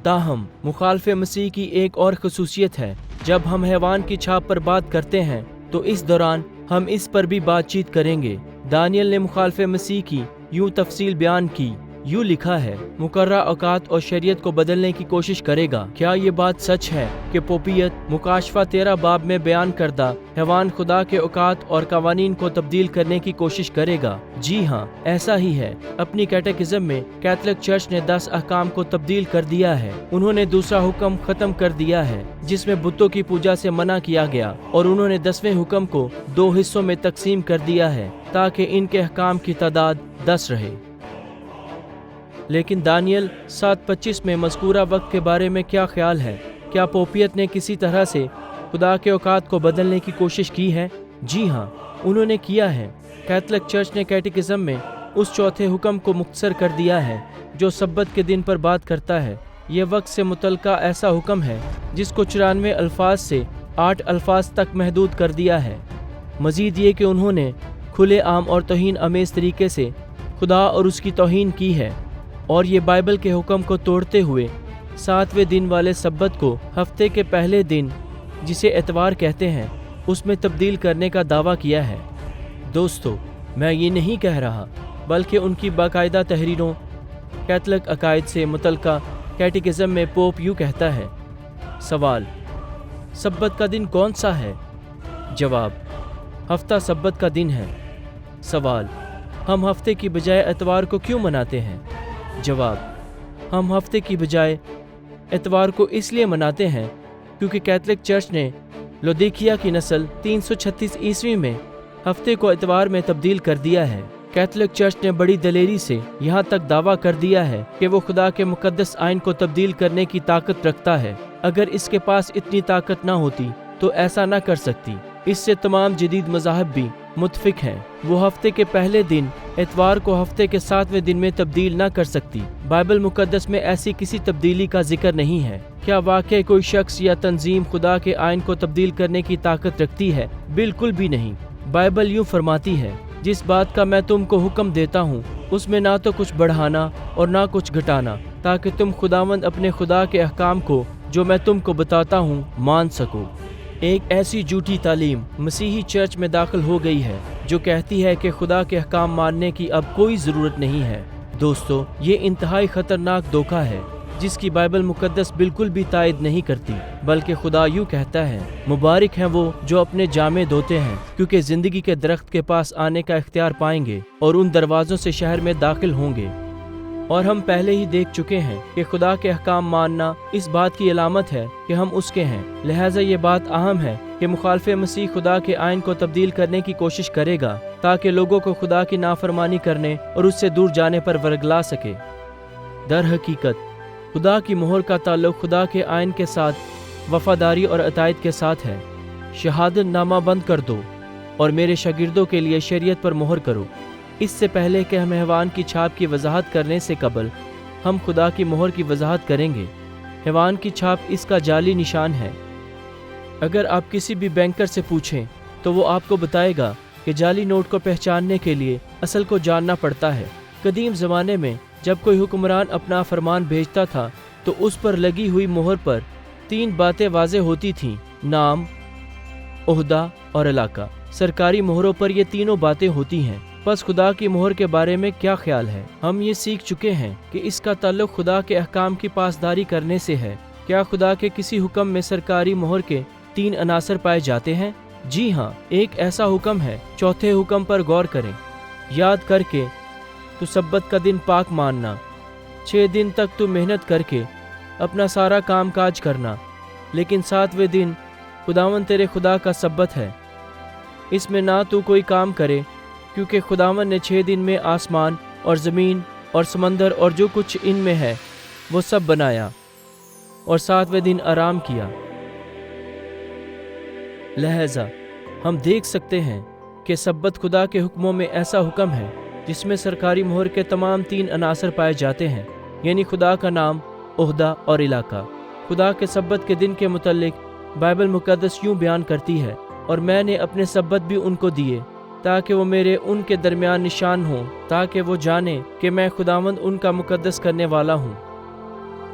ताहम मुखालफे मसीह की एक और खसूसियत है, जब हम हैवान की छाप पर बात करते हैं तो इस दौरान हम इस पर भी बातचीत करेंगे। दानियल ने मुखालफे मसीह की यूं तफसील बयान की, यूं लिखा है, मुकर्रा औकात और शरीयत को बदलने की कोशिश करेगा। क्या ये बात सच है कि पोपियत मुकाशफा 13 बाब में बयान करदा हैवान खुदा के औकात और कवानीन को तब्दील करने की कोशिश करेगा? जी हाँ, ऐसा ही है। अपनी कैटेकिज्म में कैथोलिक चर्च ने 10 अहकाम को तब्दील कर दिया है। उन्होंने दूसरा हुक्म ख़त्म कर दिया है जिसमें बुतों की पूजा से मना किया गया, और उन्होंने 10वें हुक्म को 2 हिस्सों में तकसीम कर दिया है ताकि इनके अहकाम की तादाद 10 रहे। लेकिन दानियल 7:25 में मज़कूरा वक्त के बारे में क्या ख्याल है? क्या पोपियत ने किसी तरह से खुदा के औकात को बदलने की कोशिश की है? जी हाँ, उन्होंने किया है। कैथोलिक चर्च ने कैटेकिज्म में उस चौथे हुक्म को मुख्तसर कर दिया है जो सब्बत के दिन पर बात करता है। यह वक्त से मुतल्लिका ऐसा हुक्म है जिसको 94 अल्फाज से 8 अल्फाज तक महदूद कर दिया है। मज़ीद ये कि उन्होंने खुले आम और तौहीन अमेज़ तरीके से खुदा और उसकी तौहीन की है, और ये बाइबल के हुक्म को तोड़ते हुए 7वें दिन वाले सब्बत को हफ्ते के पहले दिन, जिसे एतवार कहते हैं, उसमें तब्दील करने का दावा किया है। दोस्तों, मैं ये नहीं कह रहा, बल्कि उनकी बाकायदा तहरीरों कैथलिक अकायद से मुतल्लिका कैटेकिज्म में पोप यूँ कहता है। सवाल: सब्बत का दिन कौन सा है? जवाब: हफ्ता सब्बत का दिन है। सवाल: हम हफ्ते की बजाय एतवार को क्यों मनाते हैं? जवाब: हम हफ्ते की बजाय एतवार को इसलिए मनाते हैं क्योंकि कैथलिक चर्च ने लौदीकिया की नस्ल 336 ईस्वी में हफ्ते को एतवार में तब्दील कर दिया है। कैथलिक चर्च ने बड़ी दलेरी से यहाँ तक दावा कर दिया है कि वो खुदा के मुकद्दस आइन को तब्दील करने की ताकत रखता है। अगर इसके पास इतनी ताकत ना होती तो ऐसा ना कर सकती। इससे तमाम जदीद मज़ाहब भी मुत्फिक हैं। वो हफ्ते के पहले दिन एतवार को हफ्ते के 7वें दिन में तब्दील ना कर सकती। बाइबल मुकद्दस में ऐसी किसी तब्दीली का जिक्र नहीं है। क्या वाकई कोई शख्स या तंजीम खुदा के आइन को तब्दील करने की ताकत रखती है? बिल्कुल भी नहीं। बाइबल यूँ फरमाती है, जिस बात का मैं तुमको हुक्म देता हूँ उसमें ना तो कुछ बढ़ाना और ना कुछ घटाना, ताकि तुम खुदावंद अपने खुदा के अहकाम को जो मैं तुमको बताता हूँ मान सको। एक ऐसी झूठी तालीम मसीही चर्च में दाखिल हो गई है जो कहती है कि खुदा के अहकाम मानने की अब कोई ज़रूरत नहीं है। दोस्तों, ये इंतहाई ख़तरनाक धोखा है जिसकी बाइबल मुकद्दस बिल्कुल भी तायद नहीं करती, बल्कि खुदा यूँ कहता है, मुबारक हैं वो जो अपने जामे धोते हैं, क्योंकि ज़िंदगी के दरख्त के पास आने का इख्तियार पाएंगे और उन दरवाज़ों से शहर में दाखिल होंगे। और हम पहले ही देख चुके हैं कि खुदा के अहकाम मानना इस बात की अलामत है कि हम उसके हैं। लिहाजा ये बात अहम है कि मुखालिफ मसीह खुदा के आइन को तब्दील करने की कोशिश करेगा ताकि लोगों को खुदा की नाफरमानी करने और उससे दूर जाने पर वर्गला सके। दर हकीकत खुदा की मोहर का ताल्लुक खुदा के आइन के साथ वफादारी और अतायद के साथ है। शहादत नामा बंद कर दो और मेरे शागिर्दों के लिए शरीयत पर मोहर करो। इससे पहले कि हम हैवान की छाप की वजाहत करने से कबल हम खुदा की मोहर की वजाहत करेंगे। हैवान की छाप इसका जाली निशान है। अगर आप किसी भी बैंकर से पूछें तो वो आपको बताएगा कि जाली नोट को पहचानने के लिए असल को जानना पड़ता है। कदीम ज़माने में जब कोई हुक्मरान अपना फरमान भेजता था तो उस पर लगी हुई मोहर पर 3 बातें वाज़े होती थीं: नाम, ओहदा और इलाका। सरकारी मोहरों पर ये तीनों बातें होती हैं। बस खुदा की मोहर के बारे में क्या ख्याल है? हम ये सीख चुके हैं कि इसका ताल्लुक खुदा के अहकाम की पासदारी करने से है। क्या खुदा के किसी हुक्म में सरकारी मोहर के 3 अनासर पाए जाते हैं? जी हाँ, एक ऐसा हुक्म है। चौथे हुक्म पर गौर करें। याद करके तू सब्बत का दिन पाक मानना। 6 दिन तक तू मेहनत करके अपना सारा काम काज करना, लेकिन 7वें दिन खुदावन तेरे खुदा का सब्बत है। इसमें ना तू कोई काम करे, क्योंकि खुदावन ने 6 दिन में आसमान और ज़मीन और समंदर और जो कुछ इनमें है वो सब बनाया और 7वें दिन आराम किया। लिहाजा हम देख सकते हैं कि सब्बत खुदा के हुक्मों में ऐसा हुक्म है जिसमें सरकारी मोहर के तमाम 3 अनासर पाए जाते हैं, यानी खुदा का नाम, ओहदा और इलाका। खुदा के सब्बत के दिन के मुतल्लिक बाइबल मुकद्दस यूँ बयान करती है, और मैंने अपने सब्बत भी उनको दिए ताकि वो मेरे उनके दरमियान निशान हों, ताकि वो जाने कि मैं खुदावंद उनका मुकद्दस करने वाला हूँ,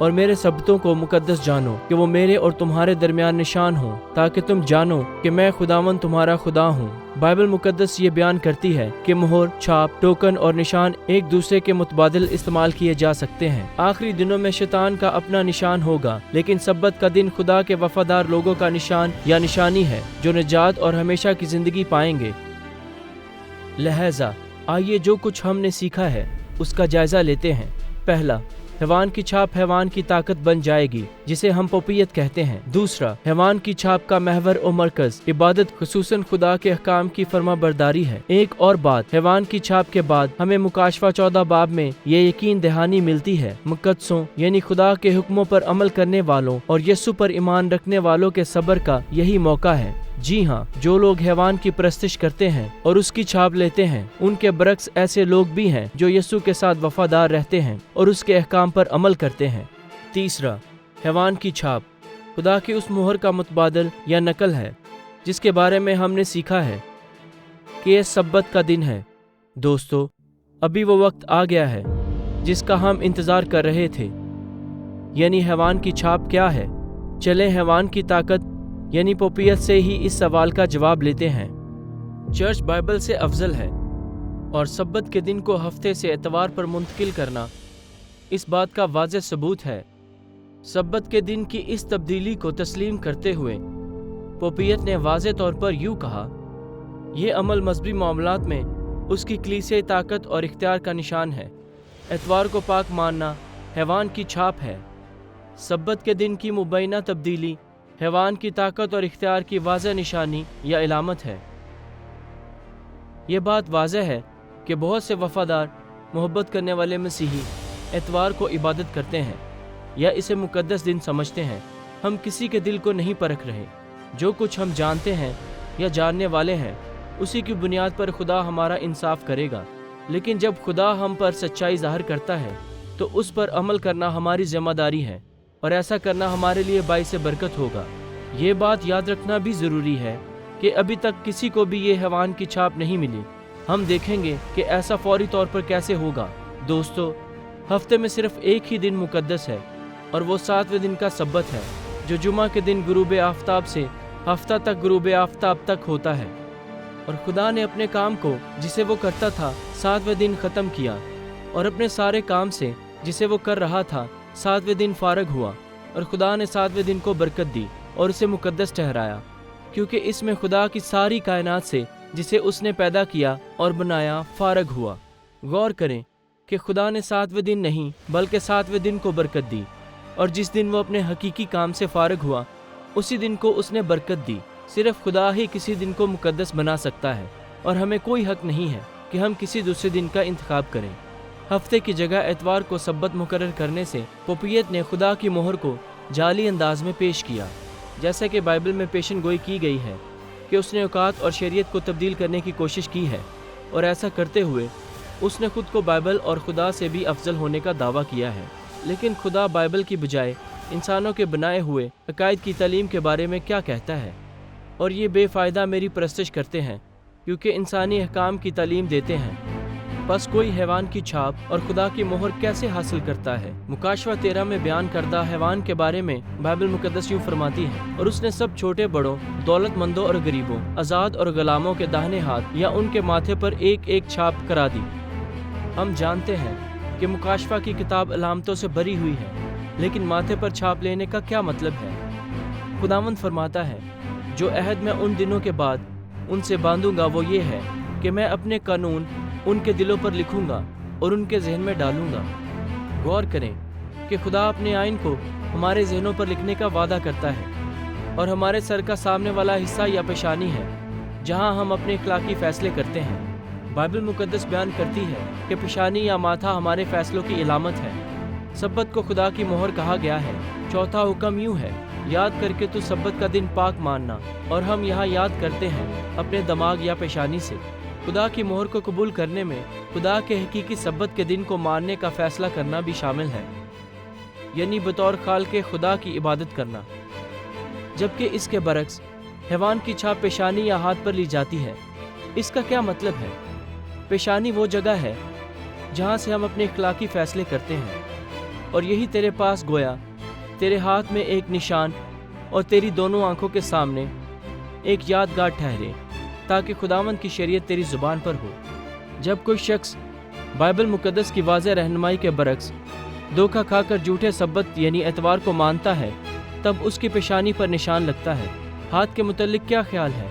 और मेरे सब्बतों को मुकद्दस जानो कि वो मेरे और तुम्हारे दरमियान निशान हों, ताकि तुम जानो कि मैं खुदावंद तुम्हारा खुदा हूँ। बाइबल मुकद्दस ये बयान करती है कि मोहर, छाप, टोकन और निशान एक दूसरे के मुतबादिल इस्तेमाल किए जा सकते हैं। आखिरी दिनों में शैतान का अपना निशान होगा, लेकिन सब्बत का दिन खुदा के वफादार लोगों का निशान या निशानी है जो निजात और हमेशा की जिंदगी पाएंगे। लिहाजा आइए जो कुछ हमने सीखा है उसका जायजा लेते हैं। पहला, हैवान की छाप हैवान की ताकत बन जाएगी, जिसे हम पोपियत कहते हैं। दूसरा, हैवान की छाप का महवर और मरकज इबादत खुसूसन खुदा के अहकाम की फर्माबरदारी है। एक और बात, हैवान की छाप के बाद हमें मुकाशफा 14 बाब में ये यकीन दहानी मिलती है, मुकद्दसों यानी खुदा के हुक्मों पर अमल करने वालों और यस्सु पर ईमान रखने वालों के सब्र का यही मौका है। जी हाँ, जो लोग हैवान की परस्तिश करते हैं और उसकी छाप लेते हैं, उनके बरक्स ऐसे लोग भी हैं जो यस्सु के साथ वफादार रहते हैं और उसके अहकाम पर अमल करते हैं। तीसरा, हैवान की छाप खुदा की उस मोहर का मुतबादल या नकल है जिसके बारे में हमने सीखा है। کہ यह सब्बत का दिन है। दोस्तों, अभी वो वक्त आ गया है जिसका हम इंतज़ार कर रहे थे, यानी हैवान की छाप क्या है। चलें हैवान की ताकत यानी पोपियत से ही इस सवाल का जवाब लेते हैं। चर्च बाइबल से अफजल है और सब्बत के दिन को हफ्ते से एतवार पर मुंतकिल करना इस बात का वाज़ेह सबूत है। सब्बत के दिन की इस तब्दीली को तस्लीम करते हुए पोपियत ने वाज़ेह तौर पर यूँ कहा, यह अमल मजहबी मामलात में उसकी कलीसियाई ताकत और इख्तियार का निशान है। एतवार को पाक मानना हैवान की छाप है। सब्बत के दिन की मुबैना तब्दीली हैवान की ताकत और इख्तियार की वाज़ेह निशानी या इलामत है। ये बात वाज़ेह है कि बहुत से वफ़ादार मोहब्बत करने वाले मसीही एतवार को इबादत करते हैं या इसे मुक़द्दस दिन समझते हैं। हम किसी के दिल को नहीं परख रहे। जो कुछ हम जानते हैं या जानने वाले हैं उसी की बुनियाद पर खुदा हमारा इंसाफ करेगा। लेकिन जब खुदा हम पर सच्चाई ज़ाहिर करता है तो उस पर अमल करना हमारी ज़िम्मेदारी है और ऐसा करना हमारे लिए बाइस बरकत होगा। ये बात याद रखना भी ज़रूरी है कि अभी तक किसी को भी ये हैवान की छाप नहीं मिली। हम देखेंगे कि ऐसा फौरी तौर पर कैसे होगा। दोस्तों, हफ्ते में सिर्फ एक ही दिन मुक़द्दस है और वो 7वें दिन का सब्बत है, जो जुमा के दिन गुरूब आफ्ताब से हफ्ता तक गुरूब आफ्ताब तक होता है। और खुदा ने अपने काम को जिसे वो करता था 7वें दिन ख़त्म किया और अपने सारे काम से जिसे वो कर रहा था 7वें दिन फारग हुआ। और खुदा ने 7वें दिन को बरकत दी और इसे मुक़द्दस ठहराया, क्योंकि इसमें खुदा की सारी कायनात से जिसे उसने पैदा किया और बनाया फारग हुआ। गौर करें कि खुदा ने 7वें दिन नहीं बल्कि 7वें दिन को बरकत दी, और जिस दिन वो अपने हकीकी काम से फारग हुआ उसी दिन को उसने बरकत दी। सिर्फ खुदा ही किसी दिन को मुक़द्दस बना सकता है और हमें कोई हक नहीं है कि हम किसी दूसरे दिन का इंतखाब करें। हफ्ते की जगह एतवार को सब्बत मुकर्रर करने से पोपियत ने खुदा की मोहर को जाली अंदाज में पेश किया। जैसे कि बाइबल में पेशन गोई की गई है कि उसने औकात और शरीयत को तब्दील करने की कोशिश की है, और ऐसा करते हुए उसने खुद को बाइबल और खुदा से भी अफजल होने का दावा किया है। लेकिन खुदा बाइबल की बजाय इंसानों के बनाए हुए अकायद की तालीम के बारे में क्या कहता है? और ये बेफ़ायदा मेरी परस्तिश करते हैं क्योंकि इंसानी अहकाम की तालीम देते हैं। बस कोई हैवान की छाप और खुदा की मोहर कैसे हासिल करता है? मुकाशवा 13 में बयान करदा हैवान के बारे में बाइबल मुकद्दस यूँ फरमाती है, और उसने सब छोटे बड़ों, दौलतमंदों और गरीबों, आज़ाद और गुलामों के दाहिने हाथ या उनके माथे पर एक एक छाप करा दी। हम जानते हैं कि मुकाशवा की किताब अलामतों से भरी हुई है, लेकिन माथे पर छाप लेने का क्या मतलब है? खुदावंद फरमाता है, जो अहद मैं उन दिनों के बाद उनसे बांधूंगा वो ये है कि मैं अपने कानून उनके दिलों पर लिखूंगा और उनके जहन में डालूंगा। गौर करें कि खुदा अपने आइन को हमारे जहनों पर लिखने का वादा करता है, और हमारे सर का सामने वाला हिस्सा या पेशानी है जहां हम अपने इखलाकी फैसले करते हैं। बाइबल मुकद्दस बयान करती है कि पेशानी या माथा हमारे फैसलों की इलामत है। सब्बत को खुदा की मोहर कहा गया है। चौथा हुक्म यूँ है, याद करके तो सब्बत का दिन पाक मानना, और हम यहाँ याद करते हैं अपने दिमाग या पेशानी से। खुदा की मोहर को कबूल करने में खुदा के हकीकी सब्बत के दिन को मानने का फैसला करना भी शामिल है, यानी बतौर खाल के खुदा की इबादत करना। जबकि इसके बरक्स हैवान की छाप पेशानी या हाथ पर ली जाती है। इसका क्या मतलब है? पेशानी वो जगह है जहाँ से हम अपने इखलाकी फैसले करते हैं, और यही तेरे पास गोया तेरे हाथ में एक निशान और तेरी दोनों आंखों के सामने एक यादगार ठहरे, ताकि खुदावंद की शरीयत तेरी ज़ुबान पर हो। जब कोई शख्स बाइबल मुकद्दस की वाज़ेह रहनुमाई के बरक्स धोखा खाकर झूठे सब्बत यानी एतवार को मानता है, तब उसकी पेशानी पर निशान लगता है। हाथ के मुतल्लिक क्या ख्याल है?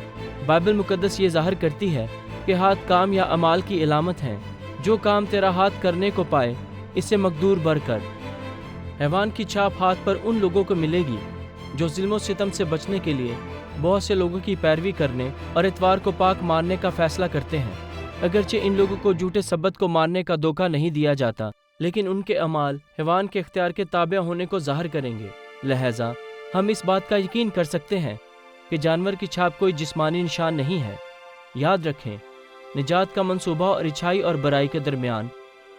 बाइबल मुकद्दस ये ज़ाहिर करती है कि हाथ काम या अमाल की इलामत हैं। जो काम तेरा हाथ करने को पाए इसे मकदूर बर कर। हैवान की छाप हाथ पर उन लोगों को मिलेगी जो ज़ुल्म और सितम से बचने के लिए बहुत से लोगों की पैरवी करने और इतवार को पाक मानने का फैसला करते हैं। अगरचे इन लोगों को झूठे सब्बत को मानने का धोखा नहीं दिया जाता, लेकिन उनके अमाल हैवान के इख्तियार के ताबे होने को ज़ाहिर करेंगे। लिहाजा हम इस बात का यकीन कर सकते हैं कि जानवर की छाप कोई जिस्मानी निशान नहीं है। याद रखें, निजात का मंसूबा और अच्छाई और बुराई के दरमियान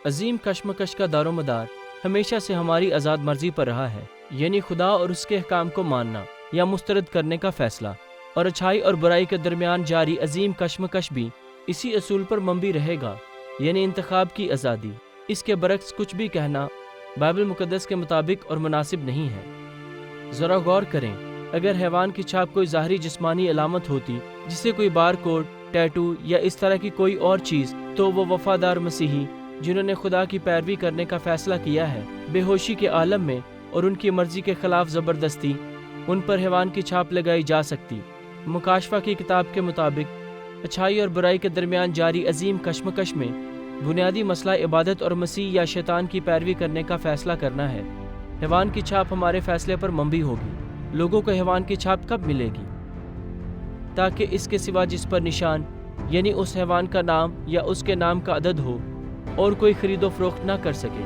अजीम कशमकश का दारोमदार हमेशा से हमारी आज़ाद मर्जी पर रहा है, यानी खुदा और उसके अहकाम को मानना या मुस्तरद करने का फैसला। और अच्छाई और बुराई के दरमियान जारी अजीम कशमकश भी اسی اصول پر مبنی رہے گا، یعنی انتخاب کی آزادی۔ اس کے برعکس کچھ بھی کہنا بائبل مقدس کے مطابق اور مناسب نہیں ہے۔ ذرا غور کریں، اگر حیوان کی چھاپ کوئی ظاہری جسمانی علامت ہوتی جسے کوئی بار کوڈ، ٹیٹو یا اس طرح کی کوئی اور چیز، تو وہ وفادار مسیحی جنہوں نے خدا کی پیروی کرنے کا فیصلہ کیا ہے، بے ہوشی کے عالم میں اور ان کی مرضی کے خلاف زبردستی ان پر حیوان کی چھاپ لگائی جا سکتی۔ مکاشفہ کی کتاب کے مطابق اچھائی اور برائی کے درمیان جاری عظیم کشمکش میں بنیادی مسئلہ عبادت اور مسیح یا شیطان کی پیروی کرنے کا فیصلہ کرنا ہے۔ حیوان کی چھاپ ہمارے فیصلے پر مبنی ہوگی۔ لوگوں کو حیوان کی چھاپ کب ملے گی؟ تاکہ اس کے سوا جس پر نشان، یعنی اس حیوان کا نام یا اس کے نام کا عدد ہو، اور کوئی خرید و فروخت نہ کر سکے۔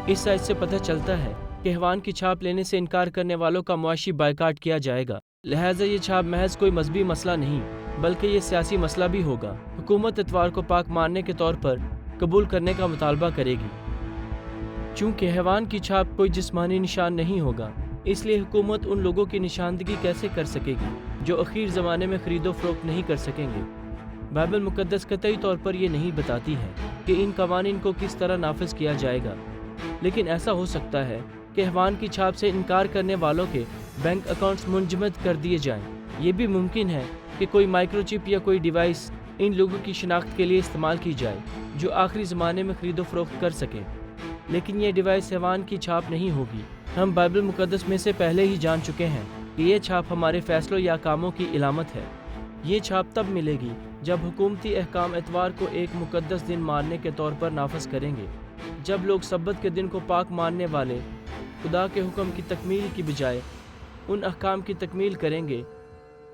اس آیت سے پتہ چلتا ہے کہ حیوان کی چھاپ لینے سے انکار کرنے والوں کا معاشی بائیکاٹ کیا جائے گا۔ لہٰذا یہ چھاپ محض کوئی مذہبی مسئلہ نہیں بلکہ یہ سیاسی مسئلہ بھی ہوگا۔ حکومت اتوار کو پاک ماننے کے طور پر قبول کرنے کا مطالبہ کرے گی۔ چونکہ حیوان کی چھاپ کوئی جسمانی نشان نہیں ہوگا، اس لیے حکومت ان لوگوں کی نشاندہی کیسے کر سکے گی جو اخیر زمانے میں خرید و فروخت نہیں کر سکیں گے؟ بائبل مقدس قطعی طور پر یہ نہیں بتاتی ہے کہ ان قوانین کو کس طرح نافذ کیا جائے گا، لیکن ایسا ہو سکتا ہے کہ حیوان کی چھاپ سے انکار کرنے والوں کے بینک اکاؤنٹس منجمد کر دیے جائیں۔ یہ بھی ممکن ہے کہ کوئی مائکرو چپ یا کوئی ڈیوائس ان لوگوں کی شناخت کے لیے استعمال کی جائے جو آخری زمانے میں خرید و فروخت کر سکیں، لیکن یہ ڈیوائس حیوان کی چھاپ نہیں ہوگی۔ ہم بائبل مقدس میں سے پہلے ہی جان چکے ہیں کہ یہ چھاپ ہمارے فیصلوں یا کاموں کی علامت ہے۔ یہ چھاپ تب ملے گی جب حکومتی احکام اتوار کو ایک مقدس دن ماننے کے طور پر نافذ کریں گے۔ جب لوگ سبت کے دن کو پاک ماننے والے خدا کے حکم کی تکمیل کی بجائے ان احکام کی تکمیل کریں گے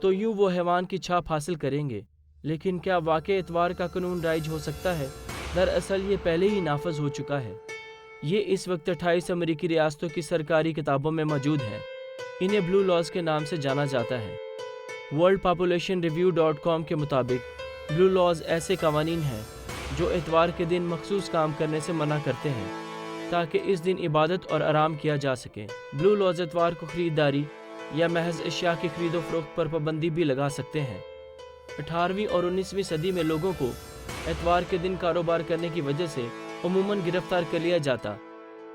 تو یوں وہ حیوان کی چھاپ حاصل کریں گے۔ لیکن کیا واقع اتوار کا قانون رائج ہو سکتا ہے؟ دراصل یہ پہلے ہی نافذ ہو چکا ہے۔ یہ اس وقت 28 امریکی ریاستوں کی سرکاری کتابوں میں موجود ہے۔ انہیں بلو لاز کے نام سے جانا جاتا ہے۔ worldpopulationreview.com کے مطابق بلو لاز ایسے قوانین ہیں جو اتوار کے دن مخصوص کام کرنے سے منع کرتے ہیں تاکہ اس دن عبادت اور آرام کیا جا سکے۔ بلو لاز اتوار کو خریداری یا محض اشیاء کی خرید و فروخت پر پابندی بھی لگا سکتے ہیں۔ 18ویں اور 19ویں صدی میں لوگوں کو اتوار کے دن کاروبار کرنے کی وجہ سے عموماً گرفتار کر لیا جاتا،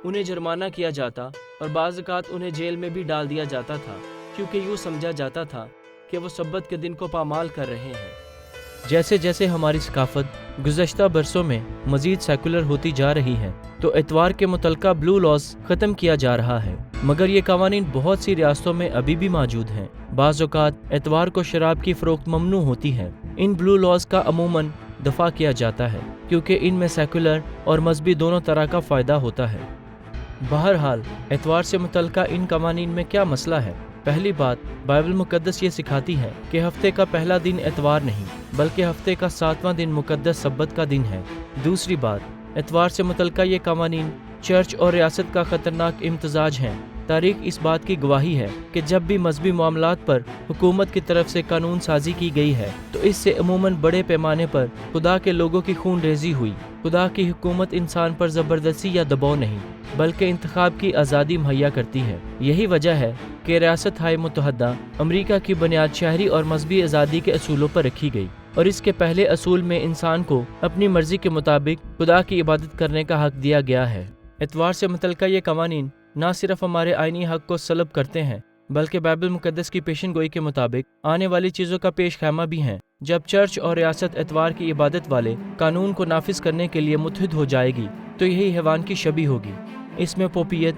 انہیں جرمانہ کیا جاتا اور بعض اوقات انہیں جیل میں بھی ڈال دیا جاتا تھا، کیونکہ یوں سمجھا جاتا تھا کہ وہ سبت کے دن کو پامال کر رہے ہیں۔ جیسے جیسے ہماری ثقافت گزشتہ برسوں میں مزید سیکولر ہوتی جا رہی ہے تو اتوار کے متعلقہ بلو لاز ختم کیا جا رہا ہے، مگر یہ قوانین بہت سی ریاستوں میں ابھی بھی موجود ہیں۔ بعض اوقات اتوار کو شراب کی فروخت ممنوع ہوتی ہے۔ ان بلو لاز کا عموماً دفاع کیا جاتا ہے کیونکہ ان میں سیکولر اور مذہبی دونوں طرح کا فائدہ ہوتا ہے۔ بہرحال اتوار سے متعلقہ ان قوانین میں کیا مسئلہ ہے؟ پہلی بات، بائبل مقدس یہ سکھاتی ہے کہ ہفتے کا پہلا دن اتوار نہیں بلکہ ہفتے کا 7واں دن مقدس سبت کا دن ہے۔ دوسری بات، اتوار سے متعلقہ یہ قوانین چرچ اور ریاست کا خطرناک امتزاج ہیں۔ تاریخ اس بات کی گواہی ہے کہ جب بھی مذہبی معاملات پر حکومت کی طرف سے قانون سازی کی گئی ہے تو اس سے عموماً بڑے پیمانے پر خدا کے لوگوں کی خون ریزی ہوئی۔ خدا کی حکومت انسان پر زبردستی یا دباؤ نہیں بلکہ انتخاب کی آزادی مہیا کرتی ہے۔ یہی وجہ ہے کہ ریاست ہائے متحدہ امریکہ کی بنیاد شہری اور مذہبی آزادی کے اصولوں پر رکھی گئی، اور اس کے پہلے اصول میں انسان کو اپنی مرضی کے مطابق خدا کی عبادت کرنے کا حق دیا گیا ہے۔ اتوار سے متعلقہ یہ قوانین نہ صرف ہمارے آئینی حق کو سلب کرتے ہیں بلکہ بائبل مقدس کی پیشن گوئی کے مطابق آنے والی چیزوں کا پیش خیمہ بھی ہیں۔ جب چرچ اور ریاست اتوار کی عبادت والے قانون کو نافذ کرنے کے لیے متحد ہو جائے گی تو یہی حیوان کی شبیہ ہوگی۔ اس میں پوپیت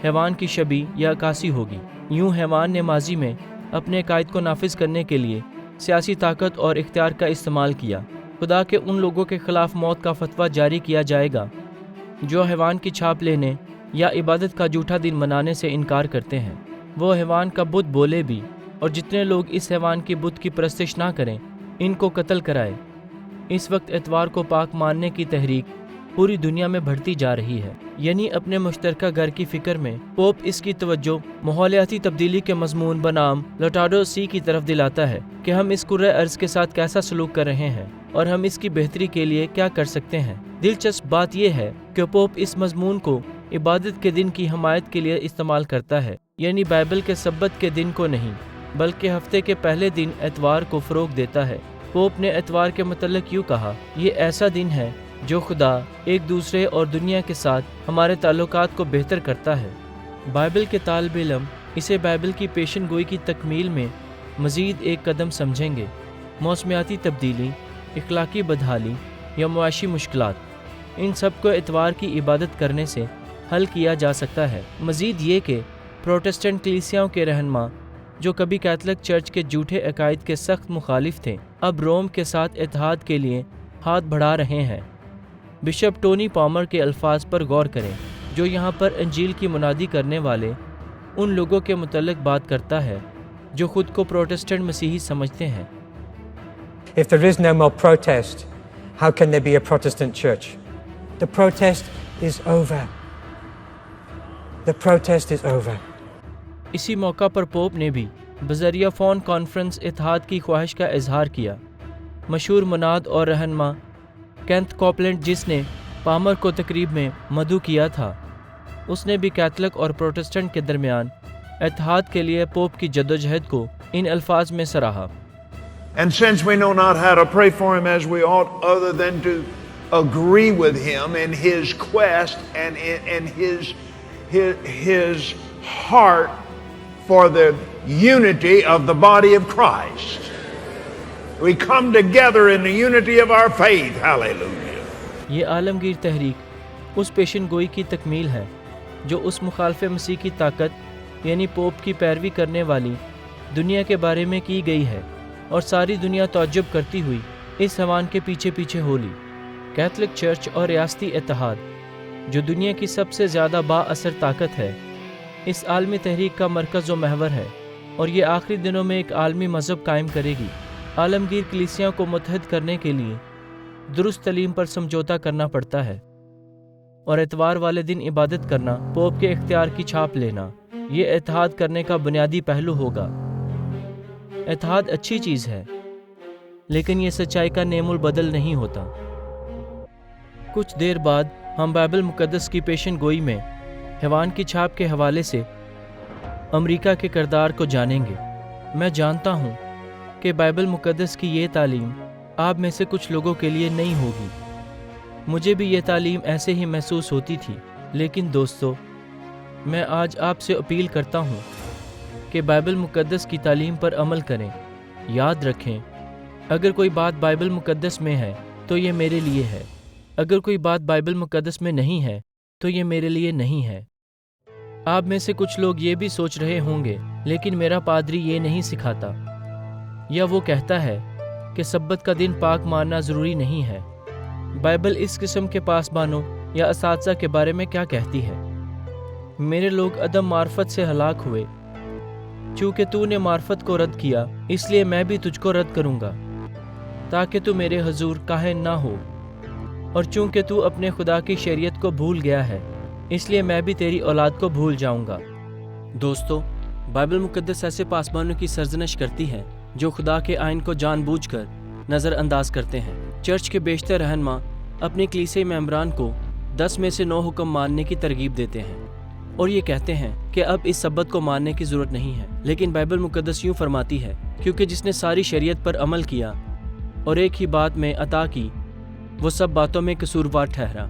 حیوان کی شبیہ یا عکاسی ہوگی۔ یوں حیوان نے ماضی میں اپنے عقائد کو نافذ کرنے کے لیے سیاسی طاقت اور اختیار کا استعمال کیا۔ خدا کے ان لوگوں کے خلاف موت کا فتویٰ جاری کیا جائے گا جو حیوان کی چھاپ لینے یا عبادت کا جھوٹا دن منانے سے انکار کرتے ہیں۔ وہ حیوان کا بت بولے بھی، اور جتنے لوگ اس حیوان کی بت کی پرستش نہ کریں ان کو قتل کرائے۔ اس وقت اتوار کو پاک ماننے کی تحریک پوری دنیا میں بڑھتی جا رہی ہے، یعنی اپنے مشترکہ گھر کی فکر میں پوپ اس کی توجہ ماحولیاتی تبدیلی کے مضمون بنام لوٹاڈو سی کی طرف دلاتا ہے کہ ہم اس کرۂ ارض کے ساتھ کیسا سلوک کر رہے ہیں اور ہم اس کی بہتری کے لیے کیا کر سکتے ہیں۔ دلچسپ بات یہ ہے کہ پوپ اس مضمون کو عبادت کے دن کی حمایت کے لیے استعمال کرتا ہے، یعنی بائبل کے سبت کے دن کو نہیں بلکہ ہفتے کے پہلے دن اتوار کو فروغ دیتا ہے۔ पोप ने एतवार के मुतल्लिक यूँ कहा, ये ऐसा दिन है जो खुदा एक दूसरे और दुनिया के साथ हमारे ताल्लुकात को बेहतर करता है। बाइबल के तालिब इल्म इसे बाइबल की पेशन गोई की तकमील में मज़ीद एक कदम समझेंगे। मौसमियाती तब्दीली, इखलाकी बदहाली या मुआशी मुश्किलात, इन सब को एतवार की इबादत करने से हल किया जा सकता है। मज़ीद ये कि प्रोटेस्टेंट कलीसियाओं के रहनुमा जो कभी कैथलिक चर्च के झूठे अकायद के सख्त मुखालिफ थे, अब रोम के साथ इत्तेहाद के लिए हाथ बढ़ा रहे हैं। बिशप टोनी पामर के अल्फाज पर गौर करें जो यहाँ पर इंजील की मुनादी करने वाले उन लोगों के मुतल्लिक बात करता है जो खुद को प्रोटेस्टेंट मसीही समझते हैं। If there is no more protest, how can there be a Protestant church? The protest is over. The protest is over. इसी मौका पर पोप ने भी बज़रिया फ़ोन कॉन्फ्रेंस इत्तेहाद की ख्वाहिश का इजहार किया। मशहूर मुनाद और रहनुमा केंथ कॉपलैंड, जिसने पामर को तकरीब में मदऊ किया था, उसने भी कैथलिक और प्रोटेस्टेंट के दरमियान इत्तेहाद के लिए पोप की जद्दोजहद को इन अल्फाज में सराहा। And since we know not how to pray for him as we ought, other than to agree with him in his quest and in his heart for the unity of the body of Christ, we come together in the unity of our faith. Hallelujah. ये आलमगीर तहरीक उस पेशन गोई की तकमील है जो उस मुखालफे मसीह की ताकत यानी पोप की पैरवी करने वाली दुनिया के बारे में की गई है, और सारी दुनिया तअज्जुब करती हुई इस हवान के पीछे पीछे हो ली। कैथलिक चर्च और रियासती इत्तेहाद, जो दुनिया की सबसे ज़्यादा बाअसर ताकत है, इस आलमी तहरीक का मरकज़ व महवर है, और ये आखिरी दिनों में एक आलमी मज़हब कायम करेगी। आलमगीर कलीसिया को मुत्तहद करने के लिए दुरुस्त तलीम पर समझौता करना पड़ता है, और एतवार वाले दिन इबादत करना, पोप के इख्तियार की छाप लेना, ये इत्तेहाद करने का बुनियादी पहलू होगा। इत्तेहाद अच्छी चीज़ है, लेकिन ये सच्चाई का नेमुल बदल नहीं होता। कुछ देर बाद हम बाइबल मुकद्दस की पेशन गोई में हैवान की छाप के हवाले से अमेरिका के किरदार को जानेंगे। मैं जानता हूँ कि बाइबल मुकद्दस की ये तालीम आप में से कुछ लोगों के लिए नहीं होगी। मुझे भी ये तालीम ऐसे ही महसूस होती थी, लेकिन दोस्तों, मैं आज आपसे अपील करता हूँ कि बाइबल मुकद्दस की तालीम पर अमल करें। याद रखें, अगर कोई बात बाइबल मुकद्दस में है तो ये मेरे लिए है, अगर कोई बात बाइबल मुकद्दस में नहीं है तो ये मेरे लिए नहीं है। आप में से कुछ लोग ये भी सोच रहे होंगे, लेकिन मेरा पादरी ये नहीं सिखाता, या वो कहता है कि सब्बत का दिन पाक मानना ज़रूरी नहीं है। बाइबल इस किस्म के पासबानों या असातिज़ा के बारे में क्या कहती है? मेरे लोग अदम मार्फत से हलाक हुए। चूँकि तूने मार्फत को रद्द किया, इसलिए मैं भी तुझको रद्द करूँगा, ताकि तू मेरे हजूर काहिन ना हो। और चूँकि तू अपने खुदा की शरीयत को भूल गया है, इसलिए मैं भी तेरी औलाद को भूल जाऊँगा। दोस्तों, बाइबल मुकद्दस ऐसे पासबानों की सरजनश करती है जो खुदा के आइन को जानबूझकर नज़रअंदाज करते हैं। चर्च के बेशतर रहनुमा अपने कलीसियाई मेंबरान को 10 में से 9 हुक्म मानने की तरगीब देते हैं, और ये कहते हैं कि अब इस सब्बत को मानने की ज़रूरत नहीं है। लेकिन बाइबल मुकद्दस यूँ फरमाती है, क्योंकि जिसने सारी शरीयत पर अमल किया और एक ही बात में अता की, वो सब बातों में कसूरवार ठहरा।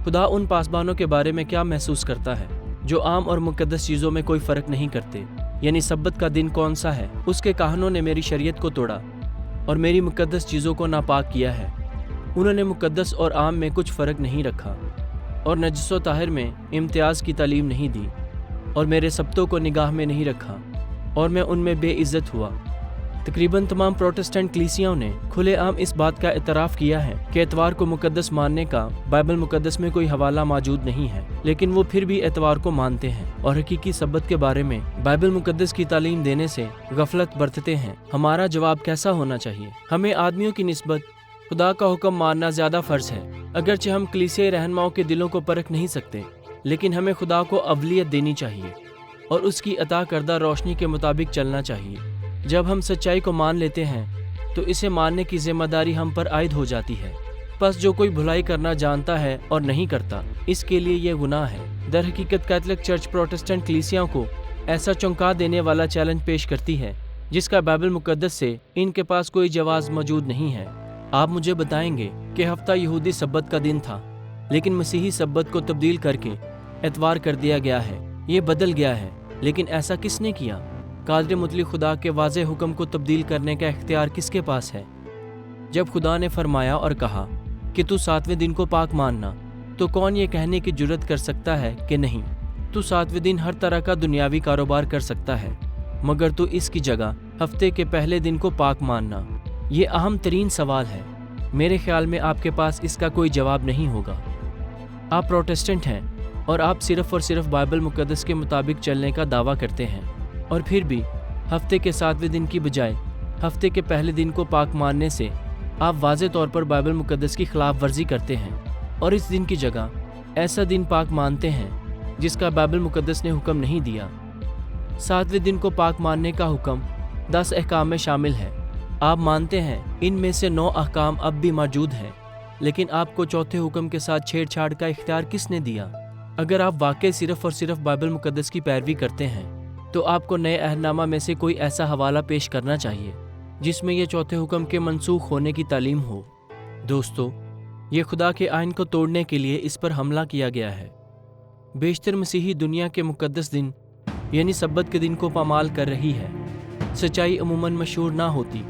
खुदा उन पासबानों के बारे में क्या महसूस करता है जो आम और मुकद्दस चीज़ों में कोई फ़र्क नहीं करते, यानी सब्बत का दिन कौन सा है। उसके काहनों ने मेरी शरीयत को तोड़ा और मेरी मुकद्दस चीज़ों को नापाक किया है। उन्होंने मुकद्दस और आम में कुछ फ़र्क नहीं रखा और नजस व ताहिर में इम्तियाज़ की तालीम नहीं दी, और मेरे सब्तों को निगाह में नहीं रखा, और मैं उनमें बेइज्जत हुआ। तकरीबन तमाम प्रोटेस्टेंट कलीसियाओं ने खुलेआम इस बात का इतराफ़ किया है कि एतवार को मुकद्दस मानने का बाइबल मुकद्दस में कोई हवाला मौजूद नहीं है, लेकिन वो फिर भी एतवार को मानते हैं और हकीकी सब्बत के बारे में बाइबल मुकद्दस की तालीम देने से गफलत बरतते हैं। हमारा जवाब कैसा होना चाहिए? हमें आदमियों की निस्बत खुदा का हुक्म मानना ज़्यादा फ़र्ज है। अगरचे हम कलीसियाई रहनुमाओं के दिलों को परख नहीं सकते, लेकिन हमें खुदा को अवलियत देनी चाहिए और उसकी अता करदा रोशनी के मुताबिक चलना चाहिए। जब हम सच्चाई को मान लेते हैं तो इसे मानने की जिम्मेदारी हम पर आयद हो जाती है। बस जो कोई भलाई करना जानता है और नहीं करता, इसके लिए यह गुनाह है। दर हकीकत कैथलिक चर्च प्रोटेस्टेंट कलीसियाओं को ऐसा चौंका देने वाला चैलेंज पेश करती है जिसका बाइबल मुकद्दस से इनके पास कोई जवाब मौजूद नहीं है। आप मुझे बताएंगे कि हफ्ता यहूदी सब्बत का दिन था, लेकिन मसीही सब्बत को तब्दील करके एतवार कर दिया गया है। ये बदल गया है, लेकिन ऐसा किसने किया? कादिर मुतलक खुदा के वाज़े हुक्म को तब्दील करने का इख्तियार किसके पास है? जब खुदा ने फरमाया और कहा कि तू 7वें दिन को पाक मानना, तो कौन ये कहने की जुर्रत कर सकता है कि नहीं, तू 7वें दिन हर तरह का दुनियावी कारोबार कर सकता है, मगर तू इसकी जगह हफ्ते के पहले दिन को पाक मानना? ये अहम तरीन सवाल है। मेरे ख्याल में आपके पास इसका कोई जवाब नहीं होगा। आप प्रोटेस्टेंट हैं और आप सिर्फ़ और सिर्फ बाइबल मुकद्दस के मुताबिक चलने का दावा करते हैं, और फिर भी हफ्ते के 7वें दिन की बजाय हफ्ते के पहले दिन को पाक मानने से आप वाज़े तौर पर बाइबल मुकद्दस की खिलाफ वर्जी करते हैं, और इस दिन की जगह ऐसा दिन पाक मानते हैं जिसका बाइबल मुकद्दस ने हुक्म नहीं दिया। 7वें दिन को पाक मानने का हुक्म 10 अहकाम में शामिल है। आप मानते हैं इनमें से 9 अहकाम अब भी मौजूद हैं, लेकिन आपको चौथे हुक्म के साथ छेड़छाड़ का इख्तियार किसने दिया? अगर आप वाकई सिर्फ और सिर्फ बाइबल मुकद्दस की पैरवी करते हैं, तो आपको नए अहदनामा में से कोई ऐसा हवाला पेश करना चाहिए जिसमें यह चौथे हुक्म के मनसूख होने की तालीम हो। दोस्तों, ये खुदा के आइन को तोड़ने के लिए इस पर हमला किया गया है। बेशतर मसीही दुनिया के मुकद्दस दिन यानी सब्बत के दिन को पामाल कर रही है। सच्चाई अमूमन मशहूर ना होती,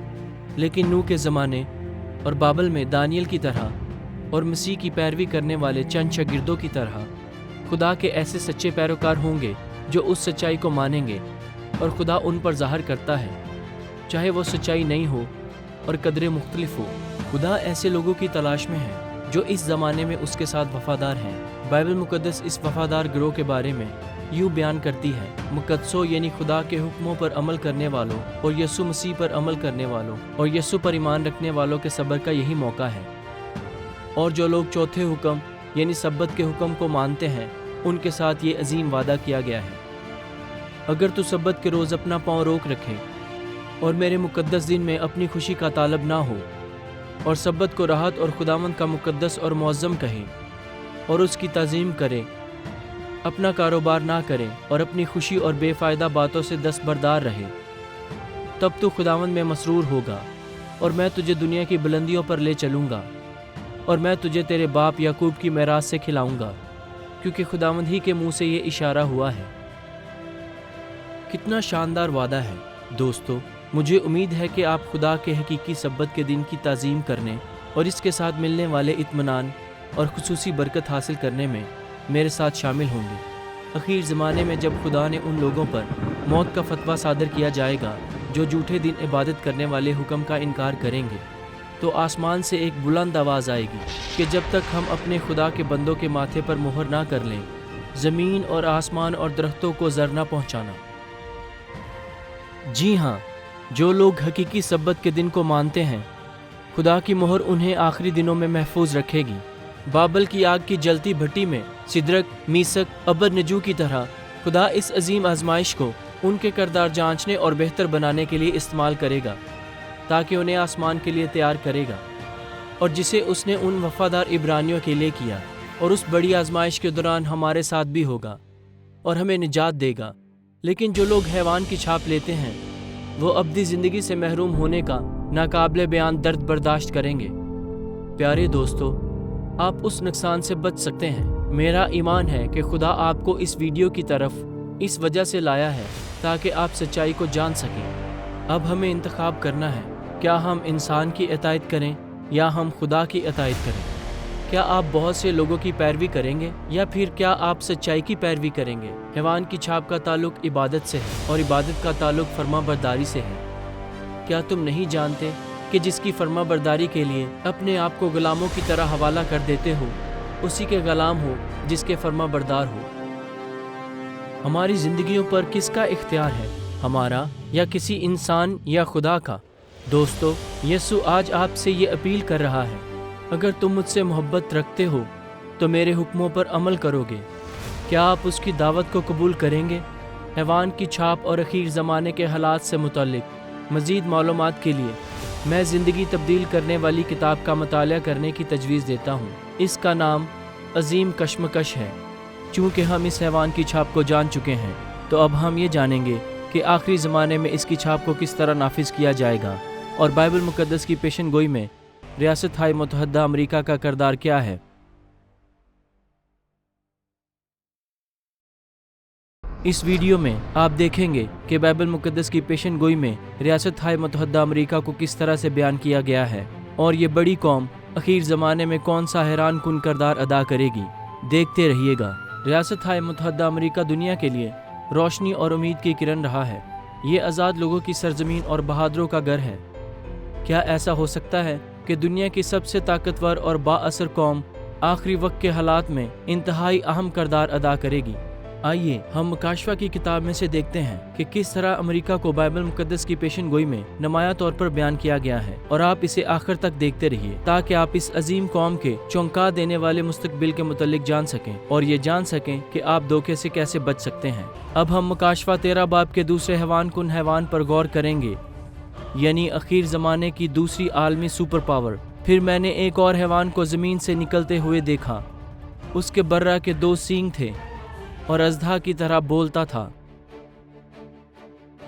लेकिन नूह के ज़माने और बाबल में दानियल की तरह और मसीह की पैरवी करने वाले चंद शागिर्दों की तरह खुदा के ऐसे सच्चे पैरोकार होंगे जो उस सच्चाई को मानेंगे और खुदा उन पर ज़ाहिर करता है, चाहे वो सच्चाई नहीं हो और कदरें मुख्तलिफ हो। खुदा ऐसे लोगों की तलाश में है जो इस ज़माने में उसके साथ वफ़ादार हैं। बाइबल मुकद्दस इस वफ़ादार गिरोह के बारे में यूँ बयान करती है, मुकद्दसों यानी खुदा के हुक्मों पर अमल करने वालों और यीशु मसीह पर अमल करने वालों और यीशु पर ईमान रखने वालों के सब्र का यही मौका है। और जो लोग चौथे हुक्म यानी सब्बत के हुक्म को मानते हैं, उनके साथ ये अजीम वादा किया गया है, अगर तू सब्बत के रोज़ अपना पाँव रोक रखे और मेरे मुकद्दस दिन में अपनी खुशी का तालब ना हो और सब्बत को राहत और खुदावंद का मुकद्दस और मुअज़्ज़म कहे और उसकी ताज़ीम करे, अपना कारोबार ना करे और अपनी खुशी और बेफ़ायदा बातों से दस्तबरदार रहे, तब तू खुदावंद में मसरूर होगा और मैं तुझे दुनिया की बुलंदियों पर ले चलूँगा और मैं तुझे तेरे बाप याकूब की मेरास से खिलाऊँगा, क्योंकि खुदावंद ही के मुँह से ये इशारा हुआ है। कितना शानदार वादा है दोस्तों। मुझे उम्मीद है कि आप खुदा के हकीकी सब्बत के दिन की ताज़ीम करने और इसके साथ मिलने वाले इत्मीनान और खुसूसी बरकत हासिल करने में मेरे साथ शामिल होंगे। अखीर ज़माने में जब खुदा ने उन लोगों पर मौत का फतवा सादर किया जाएगा जो झूठे दिन इबादत करने वाले हुक्म का इनकार करेंगे, तो आसमान से एक बुलंद आवाज़ आएगी कि जब तक हम अपने खुदा के बंदों के माथे पर मोहर ना कर लें, ज़मीन और आसमान और दरख्तों को ज़र ना पहुँचाना। जी हाँ, जो लोग हकीकी सब्बत के दिन को मानते हैं, खुदा की मोहर उन्हें आखिरी दिनों में महफूज रखेगी। बाबल की आग की जलती भट्टी में सिदरक, मीसक, अबदनजू की तरह खुदा इस अजीम आजमाइश को उनके किरदार जांचने और बेहतर बनाने के लिए इस्तेमाल करेगा, ताकि उन्हें आसमान के लिए तैयार करेगा, और जिसे उसने उन वफादार इब्रानियों के लिए किया और उस बड़ी आजमाइश के दौरान हमारे साथ भी होगा और हमें निजात देगा। लेकिन जो लोग हैवान की छाप लेते हैं, वो अब्दी ज़िंदगी से महरूम होने का नाकाबिले बयान दर्द बर्दाश्त करेंगे। प्यारे दोस्तों, आप उस नुकसान से बच सकते हैं। मेरा ईमान है कि खुदा आपको इस वीडियो की तरफ इस वजह से लाया है ताकि आप सच्चाई को जान सकें। अब हमें इंतखाब करना है, क्या हम इंसान की इताअत करें या हम खुदा की इताअत करें। क्या आप बहुत से लोगों की पैरवी करेंगे या फिर क्या आप सच्चाई की पैरवी करेंगे। हैवान की छाप का ताल्लुक इबादत से है और इबादत का ताल्लुक फर्माबरदारी से है। क्या तुम नहीं जानते कि जिसकी फर्माबरदारी के लिए अपने आप को गुलामों की तरह हवाला कर देते हो, उसी के गुलाम हो जिसके फर्माबरदार हो। हमारी ज़िंदगियों पर किसका इख्तियार है, हमारा या किसी इंसान या खुदा का। दोस्तों, यीशु आज आपसे ये अपील कर रहा है, अगर तुम मुझसे मोहब्बत रखते हो तो मेरे हुक्मों पर अमल करोगे। क्या आप उसकी दावत को कबूल करेंगे। हैवान की छाप और अखीर ज़माने के हालात से मुतल्लिक मज़ीद मालूमात के लिए मैं ज़िंदगी तब्दील करने वाली किताब का मुताला करने की तजवीज़ देता हूँ। इसका नाम अजीम कश्मकश है। चूँकि हम इस हैवान की छाप को जान चुके हैं, तो अब हम ये जानेंगे कि आखिरी ज़माने में इसकी छाप को किस तरह नाफिज किया जाएगा और बाइबल मुकद्दस की पेशन गोई में रियासत हाय मुतहद्दा अमेरिका का किरदार क्या है। इस वीडियो में आप देखेंगे कि बाइबल मुकद्दस की पेशन गोई में रियासत हाय मुतहद्दा अमेरिका को किस तरह से बयान किया गया है और ये बड़ी कौम अखीर ज़माने में कौन सा हैरान कुन किरदार अदा करेगी। देखते रहिएगा। रियासत हाय मुतहद्दा अमेरिका दुनिया के लिए रोशनी और उम्मीद की किरण रहा है। ये आज़ाद लोगों की सरजमीन और बहादुरों का घर है। क्या ऐसा हो सकता है कि दुनिया की सबसे ताकतवर और बाअसर कौम आखिरी वक्त के हालात में इंतहाई अहम किरदार अदा करेगी? आइए हम मुकाशवा की किताब में से देखते हैं कि किस तरह अमेरिका को बाइबल मुकद्दस की पेशन गोई में नुमाया तौर पर बयान किया गया है, और आप इसे आखिर तक देखते रहिए ताकि आप इस अजीम कौम के चौंका देने वाले मुस्तकबिल के मुतल्लिक जान सकें और ये जान सकें कि आप धोखे से कैसे बच सकते हैं। अब हम मुकाशवा 13 बाब के दूसरे हैवान कुन हैवान पर गौर करेंगे, यानी अखीर ज़माने की दूसरी आलमी सुपर पावर। फिर मैंने एक और हैवान को ज़मीन से निकलते हुए देखा। उसके बर्रा के 2 सींग थे और अजधा की तरह बोलता था।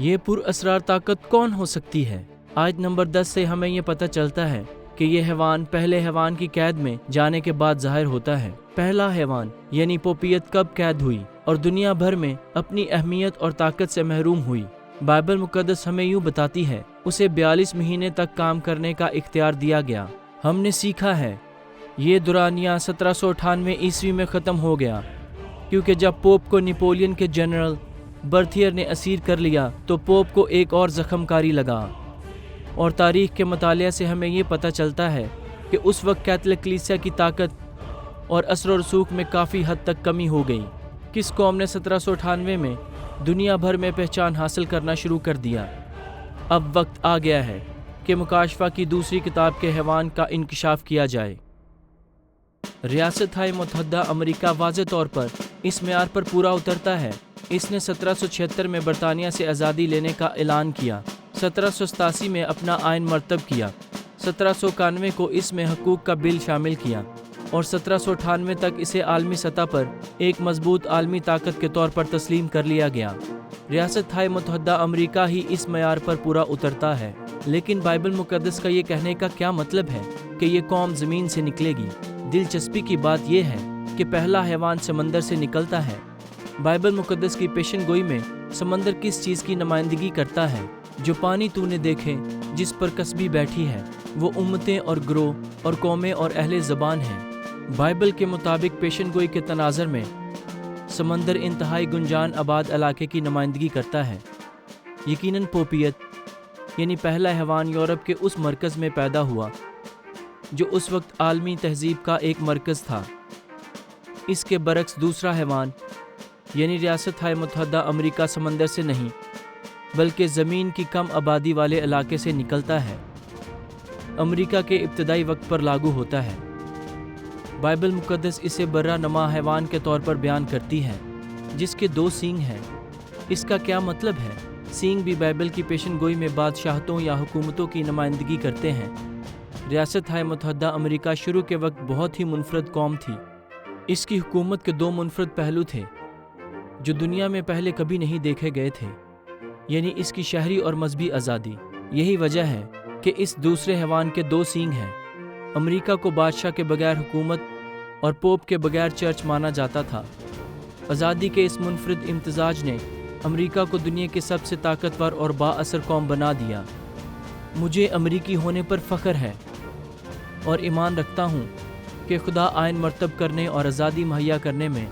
ये पुरअसरार ताकत कौन हो सकती है? आयत नंबर 10 से हमें ये पता चलता है कि ये हैवान पहले हैवान की कैद में जाने के बाद जाहिर होता है। पहला हैवान यानी पोपियत कब कैद हुई और दुनिया भर में अपनी अहमियत और ताकत से महरूम हुई? बाइबल मुकद्दस हमें यूँ बताती है, उसे 42 महीने तक काम करने का इख्तियार दिया गया। हमने सीखा है ये दुरानिया 1798 ईस्वी में ख़त्म हो गया, क्योंकि जब पोप को नेपोलियन के जनरल बर्थियर ने असीर कर लिया तो पोप को एक और ज़ख्मकारी लगा। और तारीख़ के मुतालिया से हमें ये पता चलता है कि उस वक्त कैथोलिक कलीसिया की ताकत और असर और रसूख में काफ़ी हद तक कमी हो गई। किस कौम ने 1798 में दुनिया भर में पहचान हासिल करना शुरू कर दिया? अब वक्त आ गया है कि मुकाशवा की दूसरी किताब के हैवान का इंकशाफ किया जाए। रियासत हाय मुतहद्दा अमेरिका वाज़े तौर पर इस मेयार पर पूरा उतरता है। इसने 1776 में बरतानिया से आज़ादी लेने का ऐलान किया, 1787 में अपना आइन मरतब किया, 1791 को इसमें हकूक़ का बिल शामिल किया और 1798 तक इसे आलमी सतह पर एक मजबूत आलमी ताकत के तौर पर तस्लीम कर लिया गया। रियासत हाय मुतहद्दा अमेरिका ही इस मेयार पर पूरा उतरता है। लेकिन बाइबल मुकद्दस का ये कहने का क्या मतलब है कि ये कौम ज़मीन से निकलेगी? दिलचस्पी की बात यह है कि पहला हैवान समंदर से निकलता है। बाइबल मुकद्दस की पेशन गोई में समंदर किस चीज़ की नुमाइंदगी करता है? जो पानी तूने देखे जिस पर कसबी बैठी है, वो उम्मतें और ग्रोह और कौमें और अहले ज़बान हैं। बाइबल के मुताबिक पेशन गोई के तनाज़र में समंदर इंतहाई गुंजान आबाद इलाके की नुमाइंदगी करता है। यकीनन पोपियत यानी पहला हैवान यूरोप के उस मरकज़ में पैदा हुआ जो उस वक्त आलमी तहजीब का एक मरकज़ था। इसके बरक्स दूसरा हैवान यानी रियासत हाय मुतहद्दा अमेरिका समंदर से नहीं बल्कि ज़मीन की कम आबादी वाले इलाके से निकलता है। अमेरिका के इब्तदाई वक्त पर लागू होता है। बाइबल मुकद्दस इसे बर्रा नमा हैवान के तौर पर बयान करती है जिसके 2 सींग हैं। इसका क्या मतलब है? सींग भी बाइबल की पेशन गोई में बादशाहतों या हुकूमतों की नुमाइंदगी करते हैं। रियासत हाय मुतहद्दा अमेरिका शुरू के वक्त बहुत ही मुनफरद कौम थी। इसकी हुकूमत के 2 मुनफरद पहलू थे जो दुनिया में पहले कभी नहीं देखे गए थे, यानी इसकी शहरी और मजहबी आज़ादी। यही वजह है कि इस दूसरे हैवान के 2 सींग हैं। अमेरिका को बादशाह के बगैर हुकूमत और पोप के बगैर चर्च माना जाता था। आज़ादी के इस मुनफरद इम्तिजाज ने अमेरिका को दुनिया के सबसे ताकतवर और बाअसर कौम बना दिया। मुझे अमेरिकी होने पर फ़ख्र है और ईमान रखता हूँ कि खुदा आइन मरतब करने और आज़ादी मुहैया करने में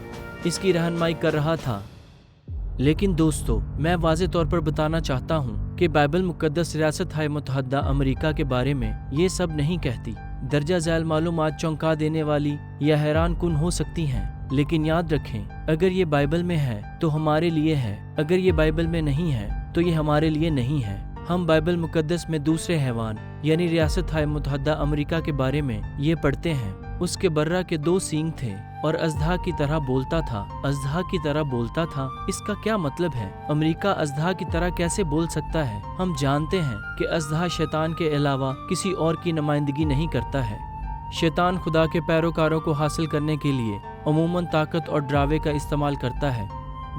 इसकी रहनुमाई कर रहा था। लेकिन दोस्तों, मैं वाज़े तौर पर बताना चाहता हूँ कि बाइबल मुकद्दस रियासत हाय मुतहद्दा अमेरिका के बारे में ये सब नहीं कहती। दर्जा झैल मालूमात चौंका देने वाली या हैरान कुन हो सकती हैं, लेकिन याद रखें, अगर ये बाइबल में है तो हमारे लिए है, अगर ये बाइबल में नहीं है तो ये हमारे लिए नहीं है। हम बाइबल मुकद्दस में दूसरे हैवान यानी रियासत हाय मुतहद्दा अमेरिका के बारे में ये पढ़ते हैं। उसके बर्रा के 2 सींग थे और अजधा की तरह बोलता था। अजधा की तरह बोलता था, इसका क्या मतलब है? अमेरिका अजधा की तरह कैसे बोल सकता है? हम जानते हैं कि अजधा शैतान के अलावा किसी और की नुमाइंदगी नहीं करता है। शैतान खुदा के पैरोकारों को हासिल करने के लिए अमूमन ताकत और ड्रावे का इस्तेमाल करता है।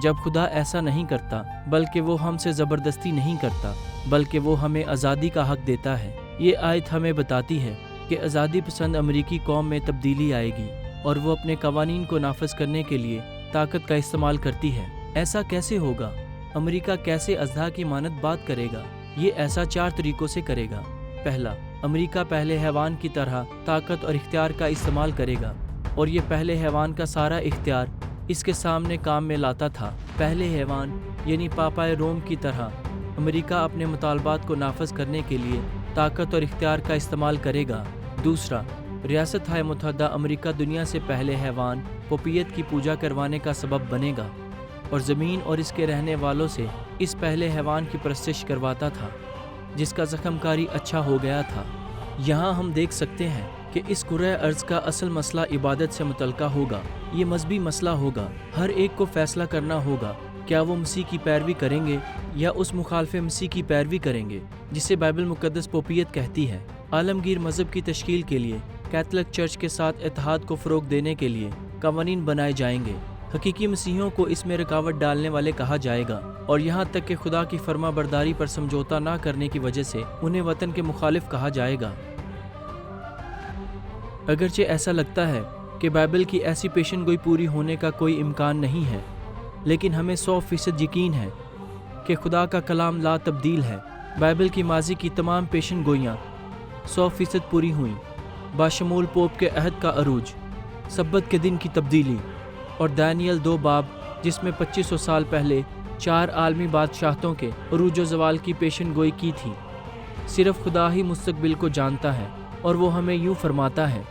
जब खुदा ऐसा नहीं करता, बल्कि वो हमसे ज़बरदस्ती नहीं करता, बल्कि वो हमें आज़ादी का हक देता है। ये आयत हमें बताती है कि आज़ादी पसंद अमरीकी कौम में तब्दीली आएगी और वो अपने कवानीन को नाफिज करने के लिए ताकत का इस्तेमाल करती है। ऐसा कैसे होगा? अमेरिका कैसे अज़्हा की मानत बात करेगा? ये ऐसा 4 तरीक़ों से करेगा। पहला, अमेरिका पहले हैवान की तरह ताकत और इख्तियार का इस्तेमाल करेगा और ये पहले हैवान का सारा इख्तियार इसके सामने काम में लाता था। पहले हैवान यानी पापाए रोम की तरह अमेरिका अपने मुतालबात को नाफिज करने के लिए ताकत और इख्तियार का इस्तेमाल करेगा। दूसरा, रियासत हाय मुत्तहदा अमेरिका दुनिया से पहले हैवान पोपियत की पूजा करवाने का सबब बनेगा और ज़मीन और इसके रहने वालों से इस पहले हैवान की परस्तिश करवाता था जिसका ज़ख्मकारी अच्छा हो गया था। यहाँ हम देख सकते हैं कि इस कुर्रे अर्ज़ का असल मसला इबादत से मुतल्लिक़ होगा। ये मजहबी मसला होगा। हर एक को फ़ैसला करना होगा क्या वो मसीह की पैरवी करेंगे या उस मुखालफे मसीह की पैरवी करेंगे जिसे बाइबल मुक़द्दस पोपियत कहती है। आलमगीर मज़हब की तश्कील के लिए कैथलिक चर्च के साथ इत्तेहाद को फ़रोग़ देने के लिए कवानीन बनाए जाएंगे। हकीकी मसीहियों को इसमें रुकावट डालने वाले कहा जाएगा और यहाँ तक कि खुदा की फर्मा बरदारी पर समझौता ना करने की वजह से उन्हें वतन के मुखालिफ कहा जाएगा। अगरचे ऐसा लगता है कि बाइबल की ऐसी पेशन गोई पूरी होने का कोई इम्कान नहीं है, लेकिन हमें 100% यकीन है कि खुदा का कलाम ला तब्दील है। बाइबल की माजी की तमाम पेशन गोइयाँ 100% पूरी हुईं, बाशमूल पोप के अहद का अरूज, सब्बत के दिन की तब्दीली और दानियल 2 बाब जिसमें 2500 साल पहले 4 आलमी बादशाहतों के अरूज व ज़वाल की पेशन गोई की थी। सिर्फ खुदा ही मुस्तकबिल को जानता है और वो हमें यूँ फरमाता है,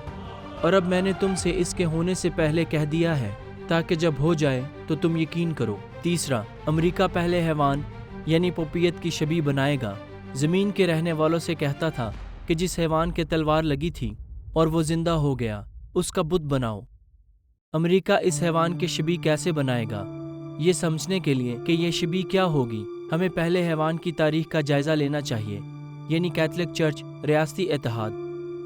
और अब मैंने तुमसे इसके होने से पहले कह दिया है ताकि जब हो जाए तो तुम यकीन करो। तीसरा, अमेरिका पहले हैवान यानी पोपियत की शबी बनाएगा। ज़मीन के रहने वालों से कहता था कि जिस हैवान के तलवार लगी थी और वो ज़िंदा हो गया उसका बुत बनाओ। अमेरिका इस हैवान के शबी कैसे बनाएगा? ये समझने के लिए कि ये शबी क्या होगी, हमें पहले हैवान की तारीख का जायज़ा लेना चाहिए, यानी कैथलिक चर्च रियासती इत्तेहाद।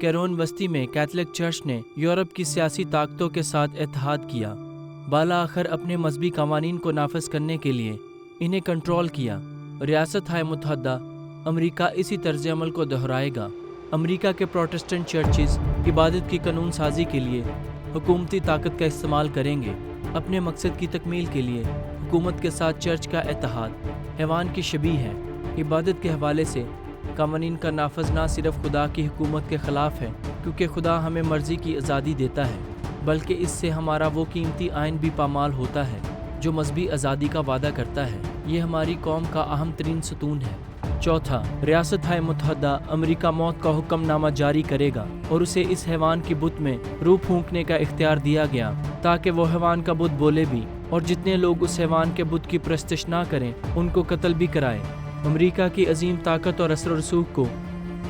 कैरोन वस्ती में कैथलिक चर्च ने यूरोप की सियासी ताकतों के साथ इत्तेहाद किया, बाला आखिर अपने मजहबी कवानीन को नाफिज करने के लिए इन्हें कंट्रोल किया। रियासत हाय मुत्तहदा अमेरिका इसी तर्ज अमल को दोहराएगा। अमेरिका के प्रोटेस्टेंट चर्चेज़ इबादत की कानून साजी के लिए हुकूमती ताकत का इस्तेमाल करेंगे। अपने मकसद की तकमील के लिए हुकूमत के साथ चर्च का इत्तेहाद हैवान की शबी है। इबादत के हवाले से कानून का नाफज ना सिर्फ खुदा की हुकूमत के ख़िलाफ़ है, क्योंकि खुदा हमें मर्ज़ी की आज़ादी देता है, बल्कि इससे हमारा वो कीमती आइन भी पामाल होता है जो मजहबी आज़ादी का वादा करता है। ये हमारी कौम का अहम तरीन सतून है। चौथा, रियासत हाय मुत्तहदा अमेरिका मौत का हुक्मनामा जारी करेगा और उसे इस हैवान की बुत में रूह फूंकने का इख्तियार दिया गया ताकि वो हैवान का बुत बोले भी, और जितने लोग उस हैवान के बुत की परस्तिश ना करें उनको कत्ल भी कराए। अमेरिका की अजीम ताकत और असर रसूख को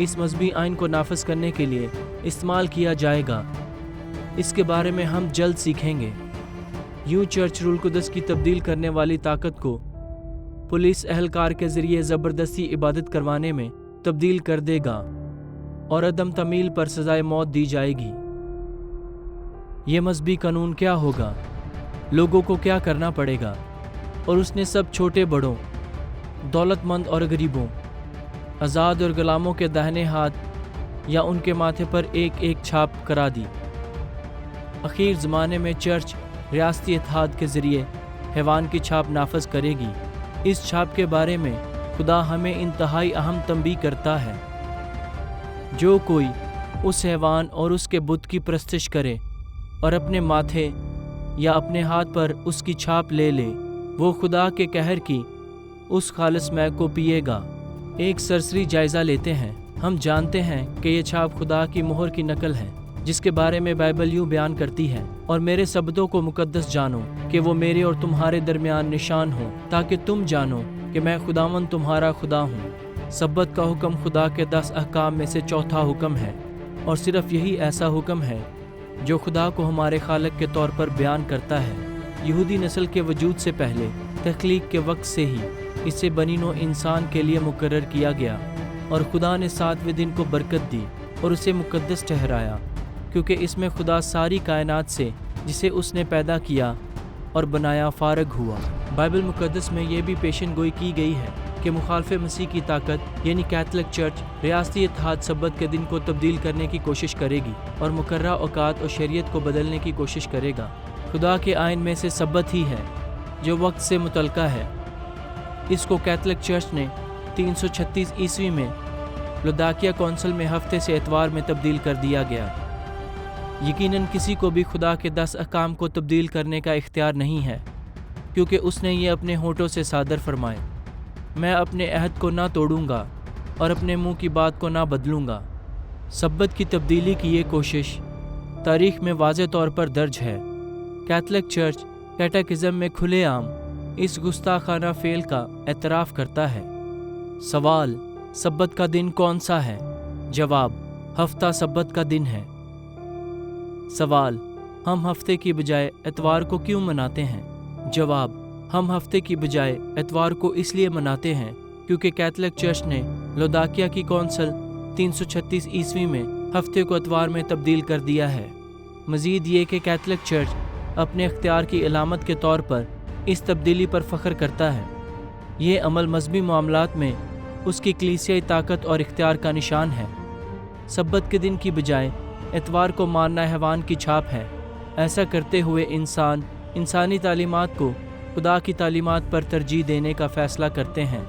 इस मजहबी आइन को नाफिज करने के लिए इस्तेमाल किया जाएगा। इसके बारे में हम जल्द सीखेंगे। यूं चर्च रूल कुदस की तब्दील करने वाली ताकत को पुलिस एहलकार के ज़रिए ज़बरदस्ती इबादत करवाने में तब्दील कर देगा और अदम तमील पर सज़ाए मौत दी जाएगी। ये मजहबी कानून क्या होगा, लोगों को क्या करना पड़ेगा, और उसने सब छोटे बड़ों, दौलतमंद और गरीबों, आज़ाद और गुलामों के दाहिने हाथ या उनके माथे पर एक एक छाप करा दी। आखिर ज़माने में चर्च रियासती इत्तेहाद के ज़रिए हैवान की छाप नाफज करेगी। इस छाप के बारे में खुदा हमें इंतहाई अहम तंबीह करता है। जो कोई उस हैवान और उसके बुत की परस्तिश करे और अपने माथे या अपने हाथ पर उसकी छाप ले ले, वो खुदा के कहर की उस खालिस मै को पिएगा। एक सरसरी जायज़ा लेते हैं। हम जानते हैं कि ये छाप खुदा की मोहर की नकल है, जिसके बारे में बाइबल यूँ बयान करती है, और मेरे शब्दों को मुकद्दस जानो कि वो मेरे और तुम्हारे दरमियान निशान हो, ताकि तुम जानो कि मैं खुदावन तुम्हारा खुदा हूँ। सब्बत का हुक्म खुदा के 10 अहकाम में से चौथा हुक्म है, और सिर्फ यही ऐसा हुक्म है जो खुदा को हमारे खालिक के तौर पर बयान करता है। यहूदी नस्ल के वजूद से पहले तख्लीक के वक्त से ही इसे बनी नौ इंसान के लिए मुकर्रर किया गया, और खुदा ने 7वें दिन को बरकत दी और उसे मुकद्दस ठहराया, क्योंकि इसमें खुदा सारी कायनात से जिसे उसने पैदा किया और बनाया फारग हुआ। बाइबल मुकद्दस में ये भी पेशन गोई की गई है कि मुखालफ मसीह की ताकत यानी कैथलिक चर्च रियासती इत्तेहाद सब्बत के दिन को तब्दील करने की कोशिश करेगी और मुकर्ररा औकात और शरीयत को बदलने की कोशिश करेगा। खुदा के आइन में से सब्बत ही है जो वक्त से मुतल्लका है। इसको कैथलिक चर्च ने 336 ईस्वी में लुदाकिया कौंसिल में हफ्ते से एतवार में तब्दील कर दिया गया। यकीनन किसी को भी खुदा के 10 अहकाम को तब्दील करने का इख्तियार नहीं है, क्योंकि उसने ये अपने होठों से सादर फरमाए, मैं अपने अहद को ना तोड़ूंगा और अपने मुंह की बात को ना बदलूंगा। सब्बत की तब्दीली की ये कोशिश तारीख में वाज़े तौर पर दर्ज है। कैथलिक चर्च कैटेकिज्म में खुलेआम इस गुस्ताखाना फेल का एतराफ़ करता है। सवाल, सब्बत का दिन कौन सा है? जवाब, हफ्ता सब्बत का दिन है। सवाल, हम हफ्ते की बजाय एतवार को क्यों मनाते हैं? जवाब, हम हफ्ते की बजाय एतवार को इसलिए मनाते हैं क्योंकि कैथलिक चर्च ने लुदाकिया की कौंसिल 336 ईस्वी में हफ्ते को एतवार में तब्दील कर दिया है। मज़ीद ये कि कैथलिक चर्च अपने इख्तियार की अलामत के तौर पर इस तब्दीली पर फ़ख्र करता है। ये अमल मज़हबी मामलात में उसकी कलीसियाई ताकत और इख्तियार का निशान है। सब्बत के दिन की बजाय एतवार को मानना हैवान की छाप है। ऐसा करते हुए इंसान इंसानी तालीमात को खुदा की तालीमात पर तरजीह देने का फ़ैसला करते हैं।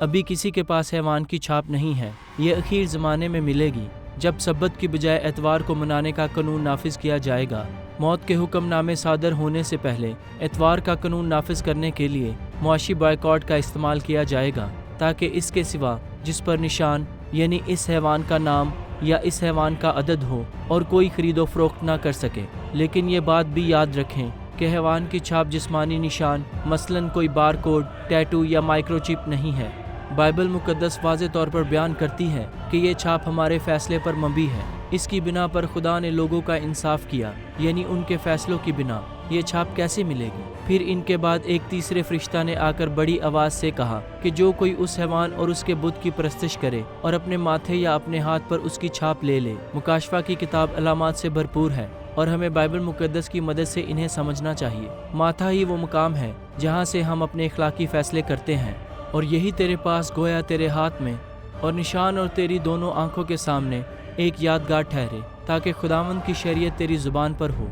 अभी किसी के पास हैवान की छाप नहीं है। ये अखीर ज़माने में मिलेगी जब सब्बत की बजाय एतवार को मनाने का कानून नाफिज किया जाएगा। मौत के हुक्मनामे सादर होने से पहले एतवार का कानून नाफिज करने के लिए मुआशी बॉयकॉट का इस्तेमाल किया जाएगा, ताकि इसके सिवा जिस पर निशान यानी इस हैवान का नाम या इस हैवान का अदद हो और कोई खरीदो फरोख्त ना कर सके। लेकिन ये बात भी याद रखें कि हैवान की छाप जिस्मानी निशान मसलन कोई बार कोड, टैटू या माइक्रोचिप नहीं है। बाइबल मुकद्दस वाज़े तौर पर बयान करती है कि ये छाप हमारे फ़ैसले पर मबनी है। इसकी बिना पर खुदा ने लोगों का इंसाफ किया, यानी उनके फ़ैसलों की बिना ये छाप कैसे मिलेगी? फिर इनके बाद एक तीसरे फरिश्ता ने आकर बड़ी आवाज़ से कहा कि जो कोई उस हैवान और उसके बुत की परस्तिश करे और अपने माथे या अपने हाथ पर उसकी छाप ले ले। मुकाशफा की किताब अलामात से भरपूर है और हमें बाइबल मुकद्दस की मदद से इन्हें समझना चाहिए। माथा ही वो मुकाम है जहाँ से हम अपने इखलाकी फ़ैसले करते हैं, और यही तेरे पास गोया तेरे हाथ में और निशान और तेरी दोनों आंखों के सामने एक यादगार ठहरे, ताकि खुदावंद की शरीयत तेरी ज़ुबान पर हो।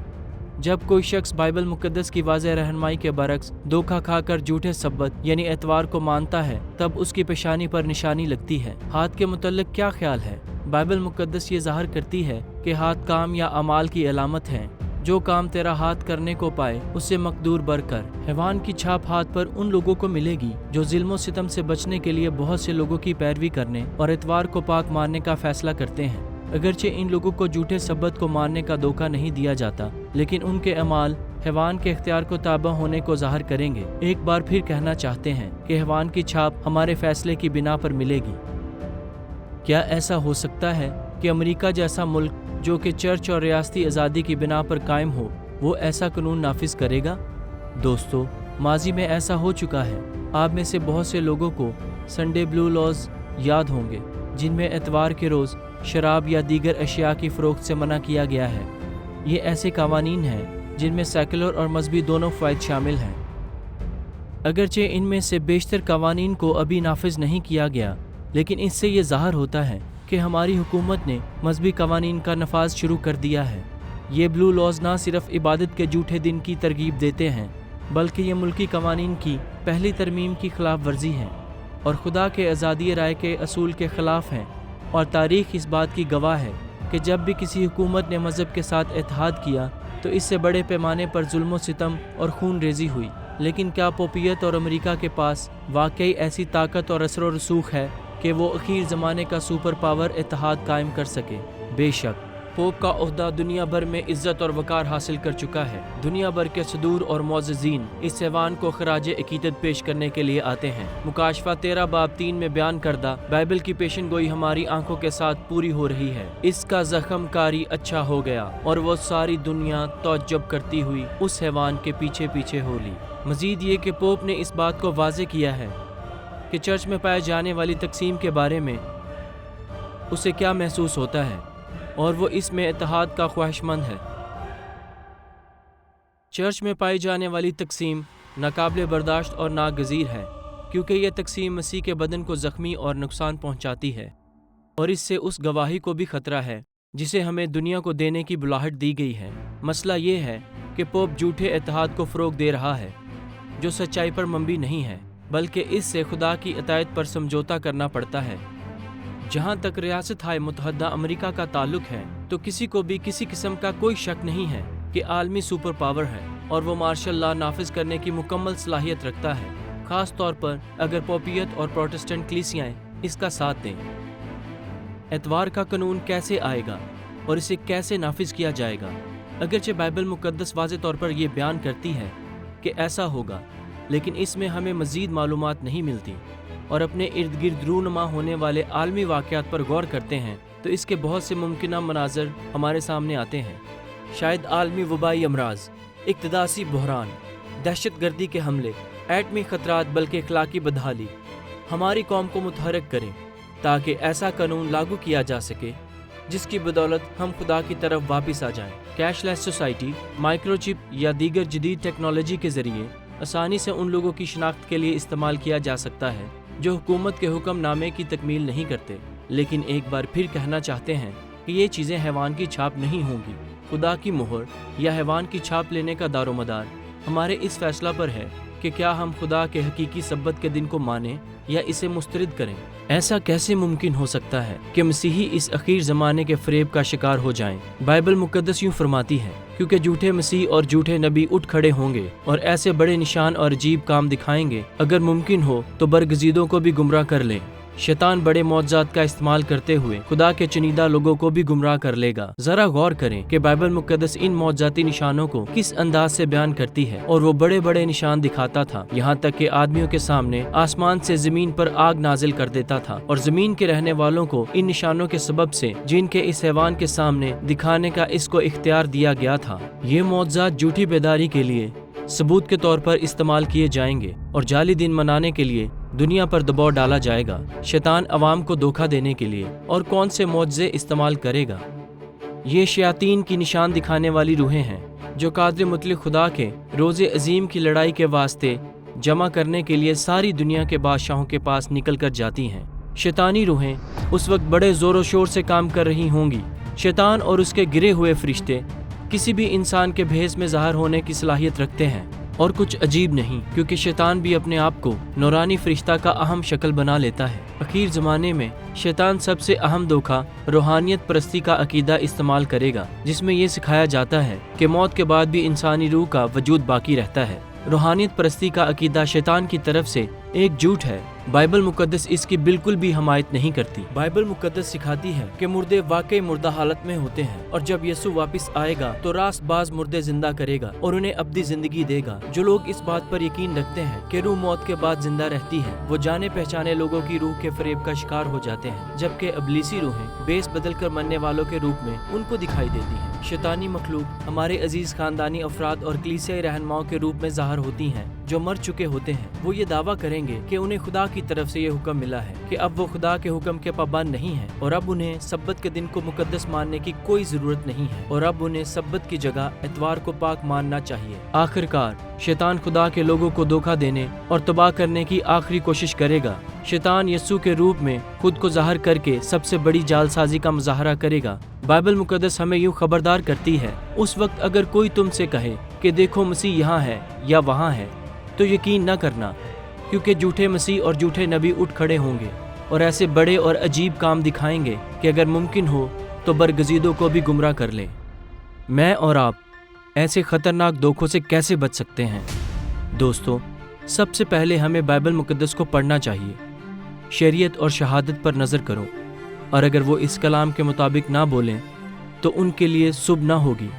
जब कोई शख्स बाइबल मुकद्दस की वाज़ह रहनुमाई के बरक्स धोखा खाकर झूठे सब्बत यानी एतवार को मानता है, तब उसकी पेशानी पर निशानी लगती है। हाथ के मुतल्लिक क्या ख्याल है? बाइबल मुकद्दस ये ज़ाहिर करती है कि हाथ काम या अमाल की अलामत है। जो काम तेरा हाथ करने को पाए उससे मकदूर बर कर। हैवान की छाप हाथ पर उन लोगों को मिलेगी जो ज़ुल्म सितम से बचने के लिए बहुत से लोगों की पैरवी करने और एतवार को पाक मानने का फैसला करते हैं। अगरचे इन लोगों को झूठे सब्बत को मानने का धोखा नहीं दिया जाता, लेकिन उनके अमाल हैवान के इख्तियार को ताबा होने को ज़ाहिर करेंगे। एक बार फिर कहना चाहते हैं कि हैवान की छाप हमारे फैसले की बिना पर मिलेगी। क्या ऐसा हो सकता है कि अमेरिका जैसा मुल्क जो कि चर्च और रियासती आज़ादी की बिना पर कायम हो, वो ऐसा कानून नाफिज करेगा? दोस्तों, माजी में ऐसा हो चुका है। आप में से बहुत से लोगों को संडे ब्लू लॉज याद होंगे, जिनमें एतवार के रोज़ शराब या दीगर अशिया की फ़रोख्त से मना किया गया है। ये ऐसे कवानीन हैं जिनमें सेकुलर और मजहबी दोनों फ़ायद शामिल हैं। अगरचे इनमें से बेशतर कवानीन को अभी नाफिज नहीं किया गया, लेकिन इससे ये ज़ाहिर होता है कि हमारी हुकूमत ने मजहबी कवानीन का नफाज शुरू कर दिया है। ये ब्लू लॉज ना सिर्फ इबादत के झूठे दिन की तरगीब देते हैं, बल्कि ये मुल्की कवानीन की पहली तरमीम की खिलाफ वर्जी है और खुदा के आज़ादी राय के असूल के ख़िलाफ़ हैं। और तारीख़ इस बात की गवाह है कि जब भी किसी हुकूमत ने मज़हब के साथ इत्तेहाद किया तो इससे बड़े पैमाने पर जुल्म सितम और खून रेजी हुई। लेकिन क्या पोपियत और अमेरिका के पास वाकई ऐसी ताकत और असर व रसूख है कि वो अखीर ज़माने का सुपर पावर इत्तेहाद कायम कर सके? बेशक, पोप का ओहदा दुनिया भर में इज़्ज़त और वक़ार हासिल कर चुका है। दुनिया भर के सदूर और मुअज़्ज़िज़ीन इस हैवान को खराज अक़ीदत पेश करने के लिए आते हैं। मुकाशफा 13 बाब 3 में बयान करदा बाइबल की पेशन गोई हमारी आंखों के साथ पूरी हो रही है। इसका ज़ख्म कारी अच्छा हो गया और वो सारी दुनिया तअज्जुब करती हुई उस हैवान के पीछे पीछे हो ली। मज़ीद ये कि पोप ने इस बात को वाज़े किया है कि चर्च में पाए जाने वाली तकसीम के बारे में उसे क्या महसूस होता है, और वो इसमें इत्तेहाद का ख्वाहिशमंद है। चर्च में पाई जाने वाली तकसीम नाकाबिले बर्दाश्त और नागज़ीर है, क्योंकि यह तकसीम मसीह के बदन को ज़ख्मी और नुकसान पहुंचाती है, और इससे उस गवाही को भी ख़तरा है जिसे हमें दुनिया को देने की बुलाहट दी गई है। मसला ये है कि पोप झूठे इत्तेहाद को फ़रोग़ दे रहा है जो सच्चाई पर मबनी नहीं है, बल्कि इससे खुदा की इताअत पर समझौता करना पड़ता है। जहाँ तक रियासत-ए मुत्तहदा अमेरिका का ताल्लुक है, तो किसी को भी किसी किस्म का कोई शक नहीं है कि आलमी सुपर पावर है और वो मार्शल लॉ नाफिज करने की मुकम्मल सलाहियत रखता है, ख़ास तौर पर अगर पोपियत और प्रोटेस्टेंट कलीसियाएँ इसका साथ दें। एतवार का कानून कैसे आएगा और इसे कैसे नाफिज किया जाएगा? अगरचे बाइबल मुकद्दस वाज़े तौर पर यह बयान करती है कि ऐसा होगा, लेकिन इसमें हमें मज़ीद मालूमात नहीं मिलती, और अपने इर्द गिर्द रूनुमा होने वाले आलमी वाक़यात पर गौर करते हैं तो इसके बहुत से मुमकिन मनाज़र हमारे सामने आते हैं। शायद आलमी वबाई अमराज, इक़्तिदासी बहरान, दहशत गर्दी के हमले, एटमी ख़तरात, बल्कि अखलाकी बदहाली हमारी कौम को मुतहरक करें ताकि ऐसा कानून लागू किया जा सके जिसकी बदौलत हम खुदा की तरफ वापस आ जाएं। कैशलेस सोसाइटी, माइक्रोचिप या दीगर जदीद टेक्नोलॉजी के ज़रिए आसानी से उन लोगों की शिनाख्त के लिए इस्तेमाल किया जा सकता है जो हुकूमत के हुक्म नामे की तकमील नहीं करते, लेकिन एक बार फिर कहना चाहते हैं कि ये चीज़ें हैवान की छाप नहीं होंगी। खुदा की मोहर या हैवान की छाप लेने का दारोमदार हमारे इस फैसला पर है कि क्या हम खुदा के हकीकी सब्बत के दिन को मानें या इसे मुस्तरद करें। ऐसा कैसे मुमकिन हो सकता है कि मसीही इस अखीर ज़माने के फ़रेब का शिकार हो जाएं? बाइबल मुकद्दस यूँ फरमाती है, क्योंकि झूठे मसीह और झूठे नबी उठ खड़े होंगे और ऐसे बड़े निशान और अजीब काम दिखाएंगे, अगर मुमकिन हो तो बरगज़ीदों को भी गुमराह कर लें। शैतान बड़े मौजज़ात का इस्तेमाल करते हुए खुदा के चुनिंदा लोगों को भी गुमराह कर लेगा। जरा गौर करें कि बाइबल मुकद्दस इन मौजज़ाती निशानों को किस अंदाज से बयान करती है, और वो बड़े बड़े निशान दिखाता था, यहाँ तक कि आदमियों के सामने आसमान से ज़मीन पर आग नाजिल कर देता था, और ज़मीन के रहने वालों को इन निशानों के सबब से जिनके इस हैवान के सामने दिखाने का इसको इख्तियार दिया गया था। ये मौजज़ात झूठी बेदारी के लिए सबूत के तौर पर इस्तेमाल किए जाएंगे और जाली दिन मनाने के लिए दुनिया पर दबाव डाला जाएगा। शैतान अवाम को धोखा देने के लिए और कौन से मौजज़े इस्तेमाल करेगा? ये शयातीन की निशान दिखाने वाली रूहें हैं जो कादिर मुतलक खुदा के रोज़े अजीम की लड़ाई के वास्ते जमा करने के लिए सारी दुनिया के बादशाहों के पास निकल कर जाती हैं। शैतानी रूहें उस वक्त बड़े ज़ोर शोर से काम कर रही होंगी। शैतान और उसके गिरे हुए फरिश्ते किसी भी इंसान के भेस में ज़ाहिर होने की सलाहियत रखते हैं, और कुछ अजीब नहीं, क्योंकि शैतान भी अपने आप को नूरानी फरिश्ता का अहम शक्ल बना लेता है। अखीर ज़माने में शैतान सबसे अहम धोखा रूहानियत परस्ती का अकीदा इस्तेमाल करेगा, जिसमें यह सिखाया जाता है कि मौत के बाद भी इंसानी रूह का वजूद बाकी रहता है। रूहानियत परस्ती का अकीदा शैतान की तरफ से एक झूठ है। बाइबल मुकद्दस इसकी बिल्कुल भी हमायत नहीं करती। बाइबल मुकद्दस सिखाती है कि मुर्दे वाकई मुर्दा हालत में होते हैं, और जब यीशु वापस आएगा तो रास्तबाज मुर्दे जिंदा करेगा और उन्हें अब्दी जिंदगी देगा। जो लोग इस बात पर यकीन रखते हैं कि रूह मौत के बाद जिंदा रहती है, वो जाने पहचाने लोगों की रूह के फरेब का शिकार हो जाते हैं, जबकि अबलीसी रूहें बेस बदल कर मरने वालों के रूप में उनको दिखाई देती हैं। शैतानी मखलूक हमारे अजीज खानदानी अफराद और कलीसियाई रहनुमाओं के रूप में ज़ाहिर होती हैं जो मर चुके होते हैं। वो ये दावा करेंगे कि उन्हें खुदा की तरफ से ये हुक्म मिला है कि अब वो खुदा के हुक्म के पाबंद नहीं है, और अब उन्हें सब्बत के दिन को मुकद्दस मानने की कोई ज़रूरत नहीं है, और अब उन्हें सब्बत की जगह इतवार को पाक मानना चाहिए। आखिरकार शैतान खुदा के लोगों को धोखा देने और तबाह करने की आखिरी कोशिश करेगा। शैतान यीशु के रूप में खुद को ज़ाहिर करके सबसे बड़ी जालसाजी का मुजाहरा करेगा। बाइबल मुकद्दस हमें यूँ खबरदार करती है, उस वक्त अगर कोई तुमसे कहे कि देखो मसीह यहाँ है या वहाँ है, तो यकीन न करना, क्योंकि झूठे मसीह और झूठे नबी उठ खड़े होंगे और ऐसे बड़े और अजीब काम दिखाएंगे कि अगर मुमकिन हो तो बरगज़ीदों को भी गुमराह कर लें। मैं और आप ऐसे ख़तरनाक धोखों से कैसे बच सकते हैं? दोस्तों, सबसे पहले हमें बाइबल मुकद्दस को पढ़ना चाहिए। शरीयत और शहादत पर नज़र करो, और अगर वो इस कलाम के मुताबिक ना बोलें तो उनके लिए सुबह ना होगी।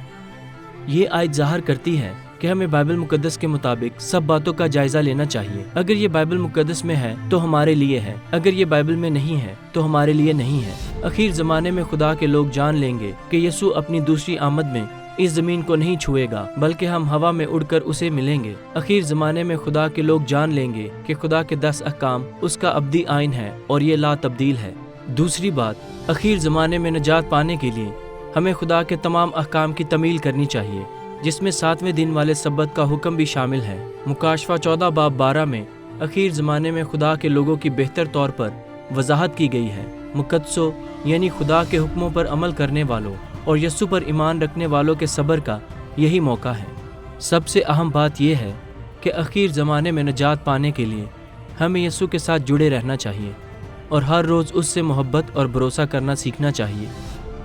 ये आयत ज़ाहिर करती है कि हमें बाइबल मुकद्दस के मुताबिक सब बातों का जायजा लेना चाहिए। अगर ये बाइबल मुकद्दस में है तो हमारे लिए है, अगर ये बाइबल में नहीं है तो हमारे लिए नहीं है। आखिर ज़माने में खुदा के लोग जान लेंगे कि यीशु अपनी दूसरी आमद में इस ज़मीन को नहीं छुएगा, बल्कि हम हवा में उड़कर उसे मिलेंगे। आखिर ज़माने में खुदा के लोग जान लेंगे कि खुदा के 10 अहकाम उसका अब्दी आइन है और ये ला तब्दील है। दूसरी बात, आखिर ज़माने में निजात पाने के लिए हमें खुदा के तमाम अहकाम की तमील करनी चाहिए। जिसमें 7वें दिन वाले सब्बत का हुक्म भी शामिल है। मुकाशफा 14 बाब 12 में अखीर ज़माने में खुदा के लोगों की बेहतर तौर पर वजाहत की गई है। मुकद्दसों यानी खुदा के हुक्मों पर अमल करने वालों और यस्सु पर ईमान रखने वालों के सब्र का यही मौका है। सबसे अहम बात यह है कि अखीर ज़माने में निजात पाने के लिए हमें यस्सु के साथ जुड़े रहना चाहिए और हर रोज़ उससे मोहब्बत और भरोसा करना सीखना चाहिए।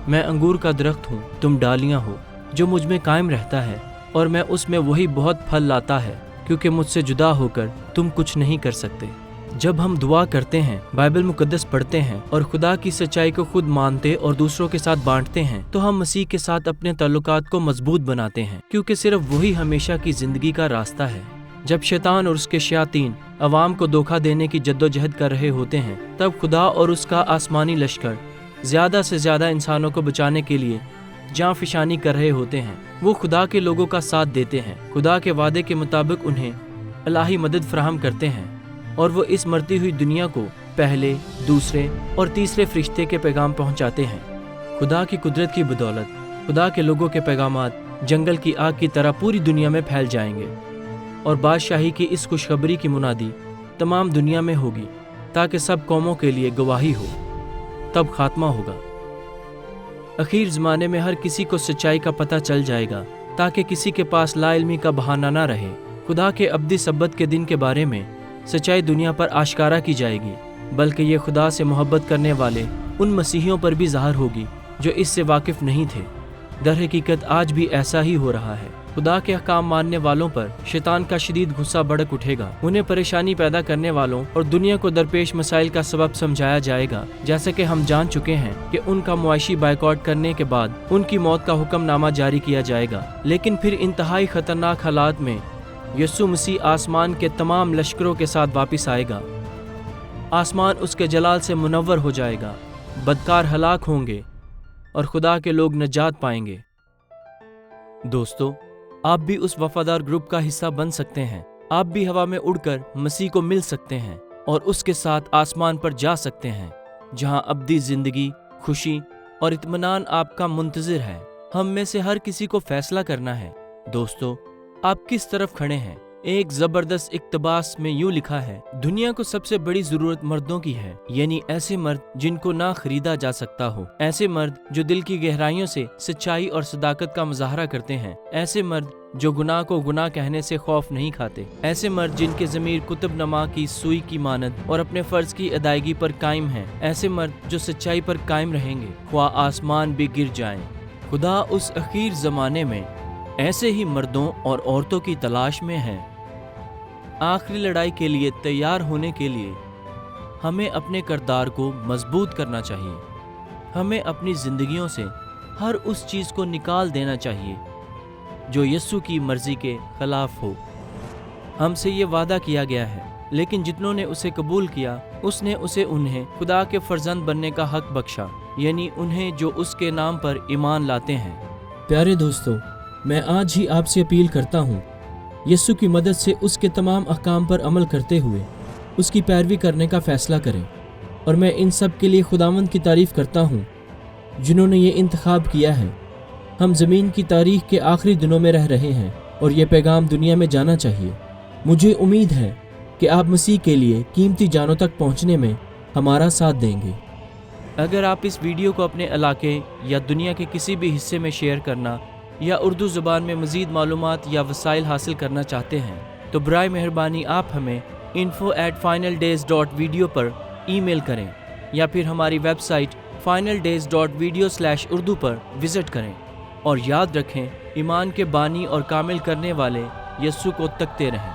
मैं अंगूर का दरख्त हूँ, तुम डालियाँ हो। जो मुझ में कायम रहता है और मैं उसमें, वही बहुत फल लाता है, क्योंकि मुझसे जुदा होकर तुम कुछ नहीं कर सकते। जब हम दुआ करते हैं, बाइबल मुकद्दस पढ़ते हैं और खुदा की सच्चाई को खुद मानते और दूसरों के साथ बांटते हैं, तो हम मसीह के साथ अपने ताल्लुकात को मजबूत बनाते हैं, क्योंकि सिर्फ वही हमेशा की जिंदगी का रास्ता है। जब शैतान और उसके शयातीन अवाम को धोखा देने की जद्दोजहद कर रहे होते हैं, तब खुदा और उसका आसमानी लश्कर ज्यादा से ज्यादा इंसानों को बचाने के लिए जाँ फिशानी कर रहे होते हैं। वो खुदा के लोगों का साथ देते हैं, खुदा के वादे के मुताबिक उन्हें इलाही मदद फराहम करते हैं और वो इस मरती हुई दुनिया को पहले, दूसरे और तीसरे फरिश्ते के पैगाम पहुंचाते हैं। खुदा की कुदरत की बदौलत खुदा के लोगों के पैगामात जंगल की आग की तरह पूरी दुनिया में फैल जाएंगे और बादशाही की इस खुशखबरी की मुनादी तमाम दुनिया में होगी, ताकि सब कौमों के लिए गवाही हो। तब खात्मा होगा। अखीर ज़माने में हर किसी को सच्चाई का पता चल जाएगा, ताकि किसी के पास लाइल्मी का बहाना ना रहे। खुदा के अब्दी सब्बत के दिन के बारे में सच्चाई दुनिया पर आश्कारा की जाएगी, बल्कि ये खुदा से मोहब्बत करने वाले उन मसीहियों पर भी ज़ाहिर होगी जो इससे वाकिफ़ नहीं थे। दर हकीकत आज भी ऐसा ही हो रहा है। खुदा के अहकाम मानने वालों पर शैतान का शदीद गुस्सा भड़क उठेगा। उन्हें परेशानी पैदा करने वालों और दुनिया को दरपेश मसाइल का सबब समझाया जाएगा। जैसे कि हम जान चुके हैं कि उनका मुआशी बायकॉट करने के बाद उनकी मौत का हुक्मनामा जारी किया जाएगा। लेकिन फिर इंतहाई खतरनाक हालात में यस्सु मसीह आसमान के तमाम लश्करों के साथ वापस आएगा। आसमान उसके जलाल से मुनव्वर हो जाएगा, बदकार हलाक होंगे और खुदा के लोग नजात पाएंगे। दोस्तों, आप भी उस वफादार ग्रुप का हिस्सा बन सकते हैं। आप भी हवा में उड़कर मसीह को मिल सकते हैं और उसके साथ आसमान पर जा सकते हैं, जहां अब्दी जिंदगी, खुशी और इत्मीनान आपका मुंतजिर है। हम में से हर किसी को फैसला करना है। दोस्तों, आप किस तरफ खड़े हैं? एक जबरदस्त इक्तबास में यूं लिखा है, दुनिया को सबसे बड़ी जरूरत मर्दों की है, यानी ऐसे मर्द जिनको ना खरीदा जा सकता हो, ऐसे मर्द जो दिल की गहराइयों से सच्चाई और सदाकत का मुजाहरा करते हैं, ऐसे मर्द जो गुनाह को गुनाह कहने से खौफ नहीं खाते, ऐसे मर्द जिनके ज़मीर कुतुब नमा की सुई की मानद और अपने फर्ज की अदायगी पर कायम हैं, ऐसे मर्द जो सच्चाई पर कायम रहेंगे ख्वाह आसमान भी गिर जाएं। खुदा उस अखीर ज़माने में ऐसे ही मर्दों और औरतों की तलाश में है। आखिरी लड़ाई के लिए तैयार होने के लिए हमें अपने किरदार को मजबूत करना चाहिए। हमें अपनी जिंदगियों से हर उस चीज़ को निकाल देना चाहिए जो यस्सु की मर्जी के खिलाफ हो। हमसे ये वादा किया गया है, लेकिन जितनों ने उसे कबूल किया, उसने उसे उन्हें खुदा के फर्जंद बनने का हक बख्शा, यानी उन्हें जो उसके नाम पर ईमान लाते हैं। प्यारे दोस्तों, मैं आज ही आपसे अपील करता हूँ, यस्सु की मदद से उसके तमाम अहकाम पर अमल करते हुए उसकी पैरवी करने का फ़ैसला करें। और मैं इन सब के लिए खुदावंद की तारीफ़ करता हूँ जिन्होंने ये इंतखाब किया है। हम ज़मीन की तारीख़ के आखिरी दिनों में रह रहे हैं और ये पैगाम दुनिया में जाना चाहिए। मुझे उम्मीद है कि आप मसीह के लिए कीमती जानों तक पहुँचने में हमारा साथ देंगे। अगर आप इस वीडियो को अपने इलाके या दुनिया के किसी भी हिस्से में शेयर करना या उर्दू ज़ुबान में मज़ीद मालूमात या वसाइल हासिल करना चाहते हैं, तो बराए मेहरबानी आप हमें info@finaldays.video पर ईमेल करें या फिर हमारी वेबसाइट finaldays.video/urdu पर विज़िट करें। और याद रखें, ईमान के बानी और कामिल करने वाले यस्सु को तकते रहें।